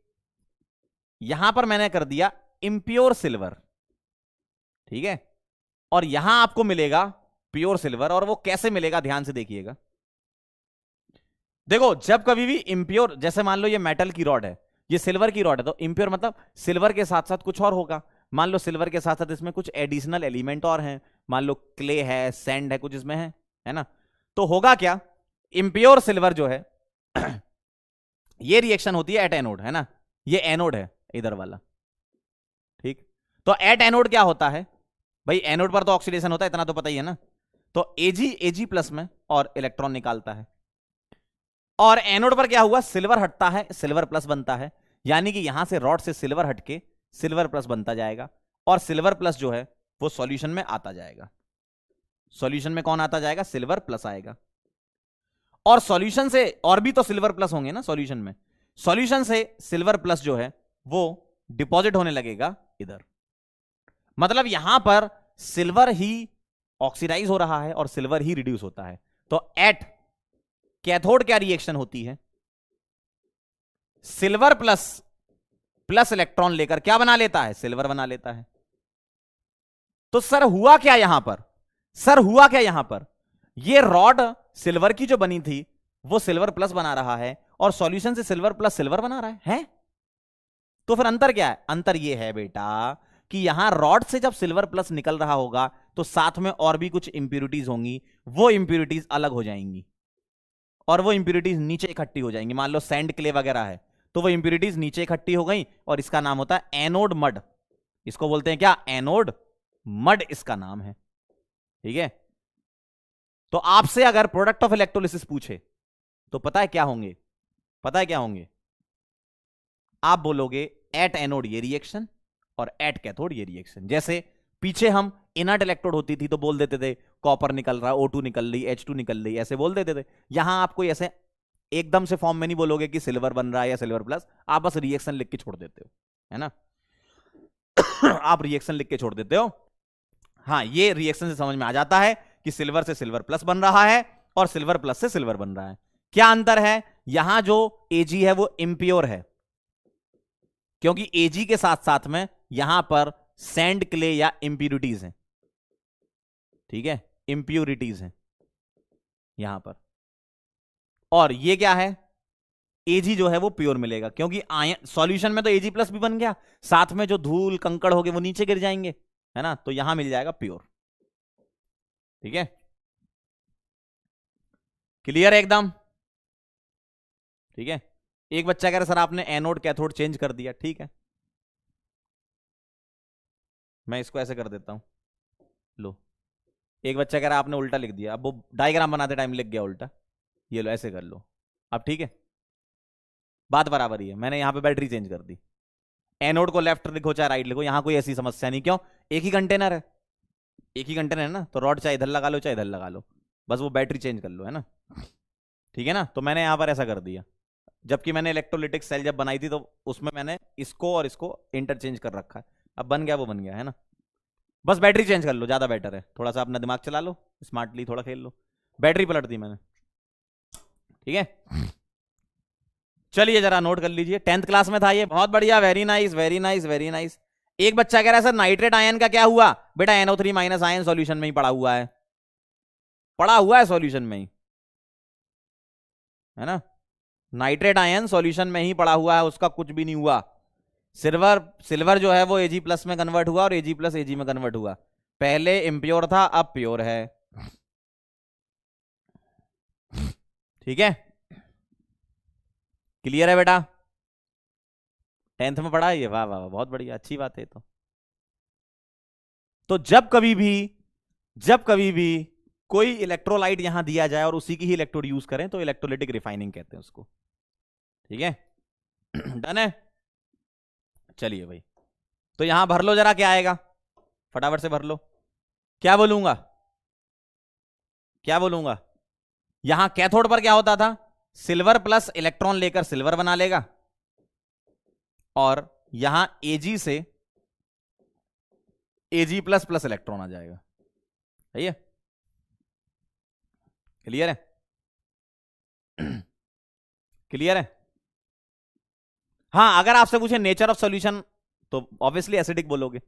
यहां पर मैंने कर दिया इम्प्योर सिल्वर। ठीक है, और यहां आपको मिलेगा प्योर सिल्वर। और वो कैसे मिलेगा, ध्यान से देखिएगा। देखो, जब कभी भी इम्प्योर, जैसे मान लो ये मेटल की रॉड है, ये सिल्वर की रॉड है, तो इम्प्योर मतलब सिल्वर के साथ साथ कुछ और होगा। मान लो सिल्वर के साथ साथ इसमें कुछ एडिशनल एलिमेंट और हैं, मान लो क्ले है, सैंड है, कुछ इसमें है ना। तो होगा क्या, इम्प्योर सिल्वर जो है ये रिएक्शन होती है एट एनोड, है ना, ये एनोड है इधर वाला। ठीक, तो एट एनोड क्या होता है भाई, एनोड पर तो ऑक्सीडेशन होता है, इतना तो पता ही है ना। तो एजी प्लस में और इलेक्ट्रॉन निकालता है, और एनोड पर क्या हुआ, सिल्वर हटता है, सिल्वर प्लस बनता है। यानी कि यहां से रॉड से सिल्वर हटके सिल्वर प्लस बनता जाएगा, और सिल्वर प्लस जो है वो सॉल्यूशन में आता जाएगा। सॉल्यूशन में कौन आता जाएगा, सिल्वर प्लस आएगा। और सॉल्यूशन से और भी तो सिल्वर प्लस होंगे ना सॉल्यूशन में, सॉल्यूशन से सिल्वर प्लस जो है वो डिपॉजिट होने लगेगा इधर। मतलब यहां पर सिल्वर ही ऑक्सीडाइज हो रहा है और सिल्वर ही रिड्यूस होता है। तो एट कैथोड क्या रिएक्शन होती है, सिल्वर प्लस प्लस इलेक्ट्रॉन लेकर क्या बना लेता है, सिल्वर बना लेता है। तो सर हुआ क्या यहां पर, सर हुआ क्या यहां पर, ये रॉड सिल्वर की जो बनी थी वो सिल्वर प्लस बना रहा है, और सॉल्यूशन से सिल्वर प्लस सिल्वर बना रहा है? तो फिर अंतर क्या है, अंतर ये है बेटा कि यहां रॉड से जब सिल्वर प्लस निकल रहा होगा तो साथ में और भी कुछ इंप्यूरिटीज होंगी, वो इंप्यूरिटीज अलग हो जाएंगी, और वो इंप्यूरिटीज नीचे इकट्ठी हो जाएंगी। मान लो सैंड क्ले वगैरह है, तो वो इंप्यूरिटीज नीचे इकट्ठी हो गई, और इसका नाम होता है एनोड मड। इसको बोलते हैं क्या, एनोड मड इसका नाम है। ठीक है, तो आपसे अगर प्रोडक्ट ऑफ इलेक्ट्रोलिसिस पूछे तो पता है क्या होंगे, पता है क्या होंगे, आप बोलोगे एट एनोड ये रिएक्शन और एट कैथोड ये रिएक्शन। जैसे पीछे हम इनर्ट इलेक्ट्रोड होती थी तो बोल देते थे कॉपर निकल रहा, O2 निकल रही, H2 निकल रही, ऐसे बोल देते थे। यहां आपको ऐसे एकदम से फॉर्म में नहीं बोलोगे कि सिल्वर बन रहा है या सिल्वर प्लस, आप बस रिएक्शन लिख के छोड़ देते हो, है ना आप रिएक्शन लिख के छोड़ देते हो। हाँ, ये रिएक्शन से समझ में आ जाता है कि सिल्वर से सिल्वर प्लस बन रहा है और सिल्वर प्लस से सिल्वर बन रहा है। क्या अंतर है, यहां जो Ag है वो इम्प्योर है, क्योंकि Ag के साथ साथ में यहां पर सैंड क्ले या इंप्यूरिटीज हैं। ठीक है, इंप्यूरिटीज हैं यहां पर। और ये क्या है, Ag जो है वो प्योर मिलेगा, क्योंकि आयन सॉल्यूशन में तो Ag प्लस भी बन गया, साथ में जो धूल कंकड़ हो गए वो नीचे गिर जाएंगे, है ना, तो यहां मिल जाएगा प्योर। ठीक है, क्लियर है एकदम। ठीक है, एक बच्चा कह रहा सर आपने एनोड कैथोड चेंज कर दिया। ठीक है, मैं इसको ऐसे कर देता हूं, लो। एक बच्चा कह रहा आपने उल्टा लिख दिया, अब वो डायग्राम बनाते टाइम लिख गया उल्टा, ये लो ऐसे कर लो। अब ठीक है, बात बराबर ही है। मैंने यहां पे बैटरी चेंज कर दी, एनोड को लेफ्ट लिखो चाहे राइट लिखो, यहां कोई ऐसी समस्या नहीं। क्यों, एक ही कंटेनर है, एक ही कंटेनर है ना, तो रॉड चाहे इधर लगा लो चाहे इधर लगा लो, बस वो बैटरी चेंज कर लो, है ना। ठीक है ना, तो मैंने यहां पर ऐसा कर दिया। जबकि मैंने इलेक्ट्रोलिटिक सेल जब बनाई थी तो उसमें मैंने इसको और इसको इंटरचेंज कर रखा है, अब बन गया वो बन गया, है ना। बस बैटरी चेंज कर लो, ज्यादा बेटर है, थोड़ा सा अपना दिमाग चला लो, स्मार्टली थोड़ा खेल लो। बैटरी पलट दी मैंने। ठीक है, चलिए जरा नोट कर लीजिए, 10th क्लास में था ये, बहुत बढ़िया, very nice very nice very nice. एक बच्चा कह रहा है सर नाइट्रेट आयन का क्या हुआ, बेटा NO3 माइनस आयन सॉल्यूशन में ही पड़ा हुआ है, पड़ा हुआ है सॉल्यूशन में ही, है ना। नाइट्रेट आयन सॉल्यूशन में ही पड़ा हुआ है, उसका कुछ भी नहीं हुआ। सिल्वर जो है वो Ag+ में कन्वर्ट हुआ और Ag+ Ag में कन्वर्ट हुआ। पहले इम्प्योर था, अब प्योर है। ठीक है, क्लियर है बेटा? 10th में पढ़ा है ये? वाह वाह वाह, बहुत बढ़िया, अच्छी बात है। तो जब कभी भी कोई इलेक्ट्रोलाइट यहां दिया जाए और उसी की ही इलेक्ट्रोड यूज करें तो इलेक्ट्रोलिटिक रिफाइनिंग कहते हैं उसको। ठीक है, डन है। चलिए भाई, तो यहां भर लो जरा, क्या आएगा फटाफट से भर लो। क्या बोलूंगा यहां कैथोड पर क्या होता था, सिल्वर प्लस इलेक्ट्रॉन लेकर सिल्वर बना लेगा, और यहां Ag से Ag++ इलेक्ट्रॉन आ जाएगा। सही है, क्लियर है? क्लियर है? हाँ, अगर आपसे पूछे नेचर ऑफ सॉल्यूशन तो ऑब्वियसली एसिडिक बोलोगे,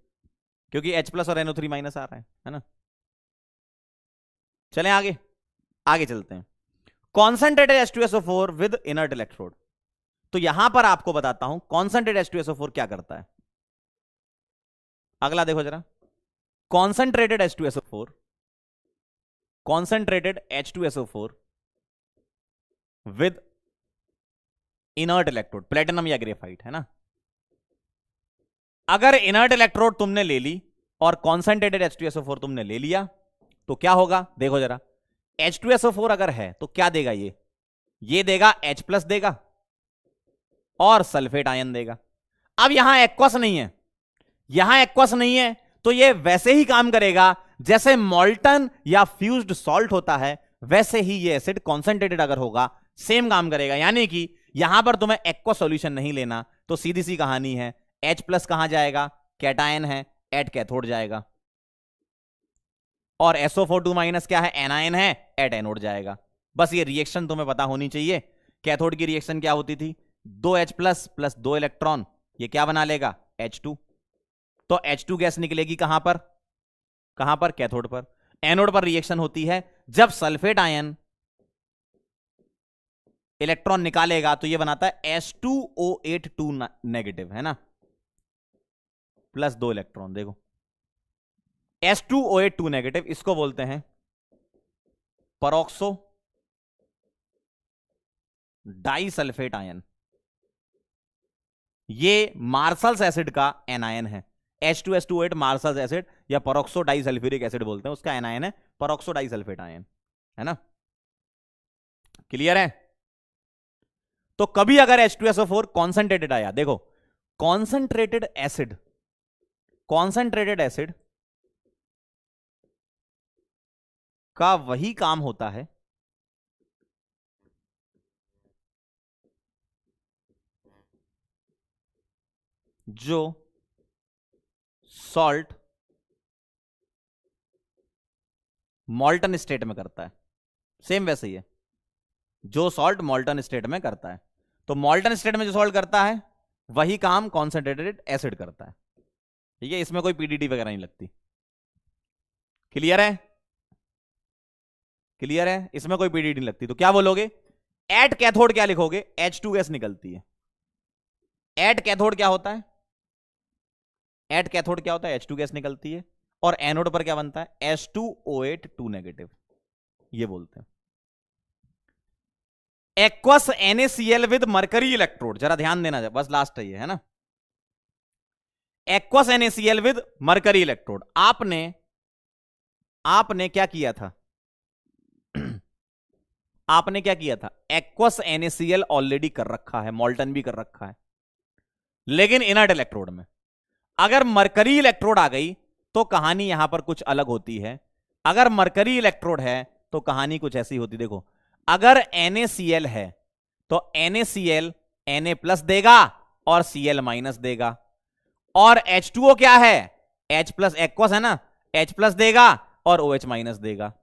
क्योंकि H+ और NO3- आ रहा है ना। चलें आगे चलते हैं। Concentrated H2SO4 with inert electrode. तो यहां पर आपको बताता हूं कॉन्सेंट्रेटेड H2SO4 क्या करता है। अगला देखो जरा, concentrated H2SO4 with inert electrode, platinum या ग्रेफाइट, है ना। अगर इनर्ट इलेक्ट्रोड तुमने ले ली और कॉन्सेंट्रेटेड H2SO4 तुमने ले लिया तो क्या होगा, देखो जरा। H2SO4 अगर है तो क्या देगा, ये देगा H+ देगा और सल्फेट आयन देगा। अब यहां एक्वस नहीं है, तो ये वैसे ही काम करेगा जैसे मॉल्टन या फ्यूज्ड सॉल्ट होता है, वैसे ही ये एसिड कॉन्सेंट्रेटेड अगर होगा सेम काम करेगा। यानी कि यहां पर तुम्हें एक्वस सॉल्यूशन नहीं लेना, तो सीधी सी कहानी है, H+ कहां जाएगा, कैटायन है, एट कैथोड जाएगा, और SO4 क्या है, एनायन है, एट एनोड जाएगा। बस ये रिएक्शन तुम्हें पता होनी चाहिए। कैथोड की रिएक्शन क्या होती थी, 2H+ प्लस 2 इलेक्ट्रॉन, ये क्या बना लेगा, H2। तो H2 गैस निकलेगी कहां पर, कैथोड पर। एनोड पर रिएक्शन होती है, जब सल्फेट आयन इलेक्ट्रॉन निकालेगा तो ये बनाता है H2O8 2 नेगेटिव, है ना, प्लस 2 इलेक्ट्रॉन। देखो H2O8 2 नेगेटिव, इसको बोलते हैं परऑक्सो डाइसल्फेट आयन। ये मार्शल्स एसिड का एनायन है। H2SO8 मार्शल्स एसिड या परऑक्सो डाइसल्फ्यूरिक एसिड बोलते हैं, उसका एनायन है परऑक्सो डाइसल्फेट आयन, है ना। क्लियर है? तो कभी अगर H2SO4 कॉन्सेंट्रेटेड आया, देखो कॉन्सेंट्रेटेड एसिड का वही काम होता है जो सॉल्ट मॉल्टन स्टेट में करता है। सेम वैसे ही है, जो सॉल्ट मॉल्टन स्टेट में करता है। तो मॉल्टन स्टेट में जो सॉल्ट करता है वही काम कॉन्सेंट्रेटेड एसिड करता है। ठीक है, इसमें कोई पीडीटी वगैरह नहीं लगती। क्लियर है? इसमें कोई पीडीटी नहीं लगती। तो क्या बोलोगे, एट कैथोड क्या लिखोगे, H2 गैस निकलती है। एट कैथोड क्या होता है, H2 गैस निकलती है, और एनोड पर क्या बनता है, H2O8 2 नेगेटिव, ये बोलते हैं। Aqueous NaCl with mercury electrode, जरा ध्यान देना, बस लास्ट है ये, है ना। Aqueous NaCl with mercury electrode, आपने क्या किया था एक्वस NaCl ऑलरेडी कर रखा है, मॉल्टन भी कर रखा है, लेकिन इनर्ट इलेक्ट्रोड में अगर मरकरी इलेक्ट्रोड आ गई तो कहानी यहां पर कुछ अलग होती है। अगर मरकरी इलेक्ट्रोड है तो कहानी कुछ ऐसी होती, देखो अगर NaCl है तो NaCl Na+ देगा और Cl- देगा, और H2O क्या है, H+ एक्वस है ना, H+ देगा और OH- देगा।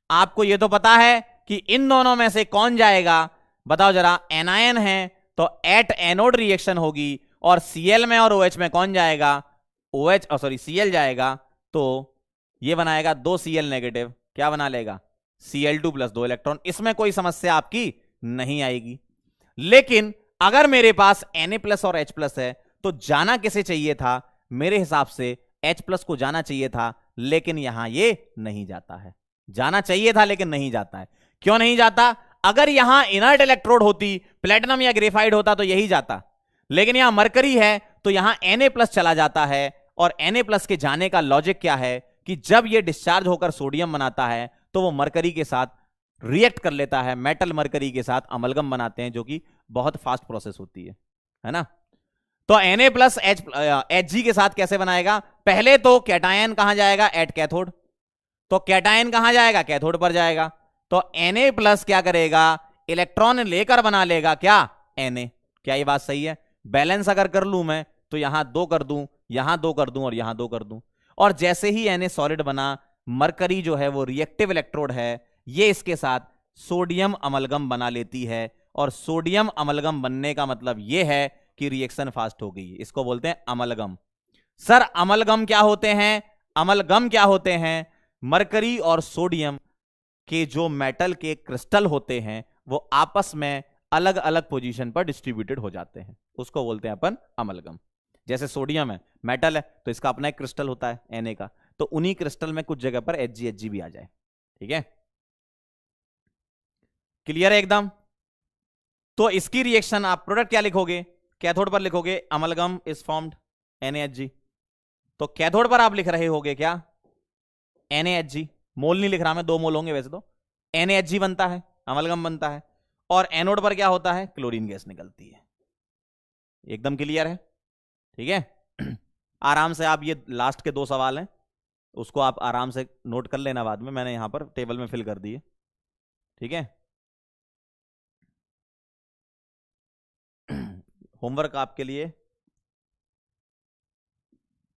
आपको यह तो पता है कि इन दोनों में से कौन जाएगा, बताओ जरा। एनायन है तो एट एनोड रिएक्शन होगी, और Cl में और OH में कौन जाएगा, Cl जाएगा, तो ये बनाएगा 2 Cl नेगेटिव, क्या बना लेगा, Cl2 प्लस 2 इलेक्ट्रॉन। इसमें कोई समस्या आपकी नहीं आएगी। लेकिन अगर मेरे पास Na+ और H+ है तो जाना किसे चाहिए था? मेरे हिसाब से H+ को जाना चाहिए था, लेकिन यहां ये नहीं जाता है। जाना चाहिए था लेकिन नहीं जाता है। क्यों नहीं जाता? अगर यहां इनर्ट इलेक्ट्रोड होती, प्लेटिनम या ग्रेफाइट होता तो यही जाता, लेकिन यहां मरकरी है तो यहां Na+ चला जाता है। और Na+ के जाने का लॉजिक क्या है कि जब ये डिस्चार्ज होकर सोडियम बनाता है तो वो मरकरी के साथ रिएक्ट कर लेता है, मेटल मरकरी के साथ अमलगम बनाते हैं, जो कि बहुत फास्ट प्रोसेस होती है ना। तो Na+ Hg के साथ कैसे बनाएगा? पहले तो कैटायन कहां जाएगा? At cathode. तो कैटायन कहां जाएगा? कैथोड पर जाएगा। तो Na+ क्या करेगा? इलेक्ट्रॉन लेकर बना लेगा क्या? Na। क्या ये बात सही है? बैलेंस अगर कर लूं मैं तो यहां 2 कर दूं, यहां 2 कर दूं और यहां 2 कर दूं, और जैसे ही Na सॉलिड बना, मरकरी जो है वो रिएक्टिव इलेक्ट्रोड है, ये इसके साथ सोडियम अमलगम बना लेती है। और सोडियम अमलगम बनने का मतलब ये है कि रिएक्शन फास्ट हो गई। इसको बोलते हैं अमलगम। सर अमलगम क्या होते हैं? अमलगम क्या होते हैं? मरकरी और सोडियम के जो मेटल के क्रिस्टल होते हैं वो आपस में अलग अलग पोजीशन पर डिस्ट्रीब्यूटेड हो जाते हैं, उसको बोलते हैं अपन अमलगम। जैसे सोडियम है, मेटल है, तो इसका अपना एक क्रिस्टल होता है Na का, तो उन्हीं क्रिस्टल में कुछ जगह पर Hg भी आ जाए। ठीक है, क्लियर है एकदम? तो इसकी रिएक्शन आप प्रोडक्ट क्या लिखोगे? कैथोड पर लिखोगे अमलगम इज फॉर्म्ड NaHg। तो कैथोड पर आप लिख रहे होगे क्या? NaHg। मोल नहीं लिख रहा मैं, 2 मोल होंगे वैसे तो। NaHg बनता है, अमलगम बनता है, और एनोड पर क्या होता है? क्लोरीन गैस निकलती है। एकदम क्लियर है? ठीक है। आराम से आप, ये लास्ट के 2 सवाल हैं, उसको आप आराम से नोट कर लेना, बाद में मैंने यहां पर टेबल में फिल कर दिए। ठीक है, होमवर्क आपके लिए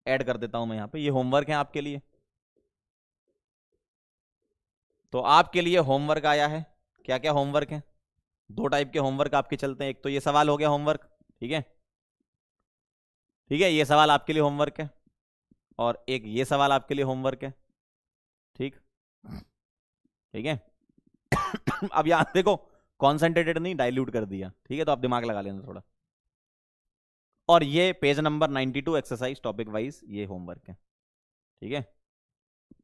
ऐड कर देता हूं मैं यहां पे, ये होमवर्क है आपके लिए। तो आपके लिए होमवर्क आया है। क्या क्या होमवर्क है? 2 टाइप के होमवर्क आपके चलते हैं। एक तो ये सवाल हो गया होमवर्क, ठीक है, ठीक है, ये सवाल आपके लिए होमवर्क है, और एक ये सवाल आपके लिए होमवर्क है। ठीक, ठीक है। अब यहां देखो, कॉन्सेंट्रेटेड नहीं, डाइल्यूट कर दिया। ठीक है, तो आप दिमाग लगा लेना थोड़ा। और ये page number 92 exercise topic wise ये होमवर्क है। ठीक है,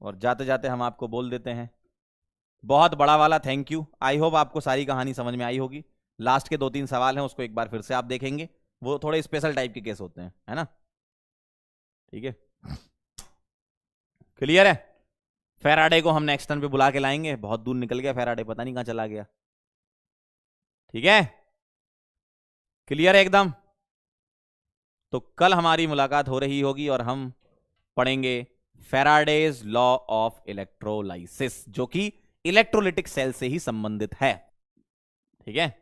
और जाते जाते हम आपको बोल देते हैं बहुत बड़ा वाला थैंक यू। आई होप आपको सारी कहानी समझ में आई होगी। लास्ट के 2-3 सवाल हैं, उसको एक बार फिर से आप देखेंगे, वो थोड़े स्पेशल टाइप के केस होते हैं, है ना। ठीक है, क्लियर है? फैराडे को हम नेक्स्ट टर्न पे बुला के लाएंगे, बहुत दूर निकल गया फैराडे, पता नहीं कहां चला गया। ठीक है, क्लियर है एकदम? तो कल हमारी मुलाकात हो रही होगी और हम पढ़ेंगे फैराडेज लॉ ऑफ इलेक्ट्रोलाइसिस, जो कि इलेक्ट्रोलिटिक सेल से ही संबंधित है। ठीक है,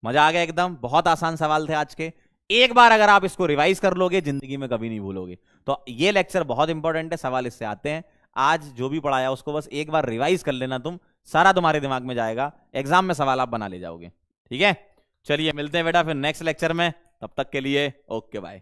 मजा आ गया एकदम? बहुत आसान सवाल थे आज के। एक बार अगर आप इसको रिवाइज कर लोगे, जिंदगी में कभी नहीं भूलोगे। तो ये लेक्चर बहुत इंपॉर्टेंट है, सवाल इससे आते हैं। आज जो भी पढ़ाया उसको बस एक बार रिवाइज कर लेना तुम, सारा तुम्हारे दिमाग में जाएगा, एग्जाम में सवाल आप बना ले जाओगे। ठीक है, चलिए मिलते हैं बेटा फिर नेक्स्ट लेक्चर में, तब तक के लिए ओके बाय।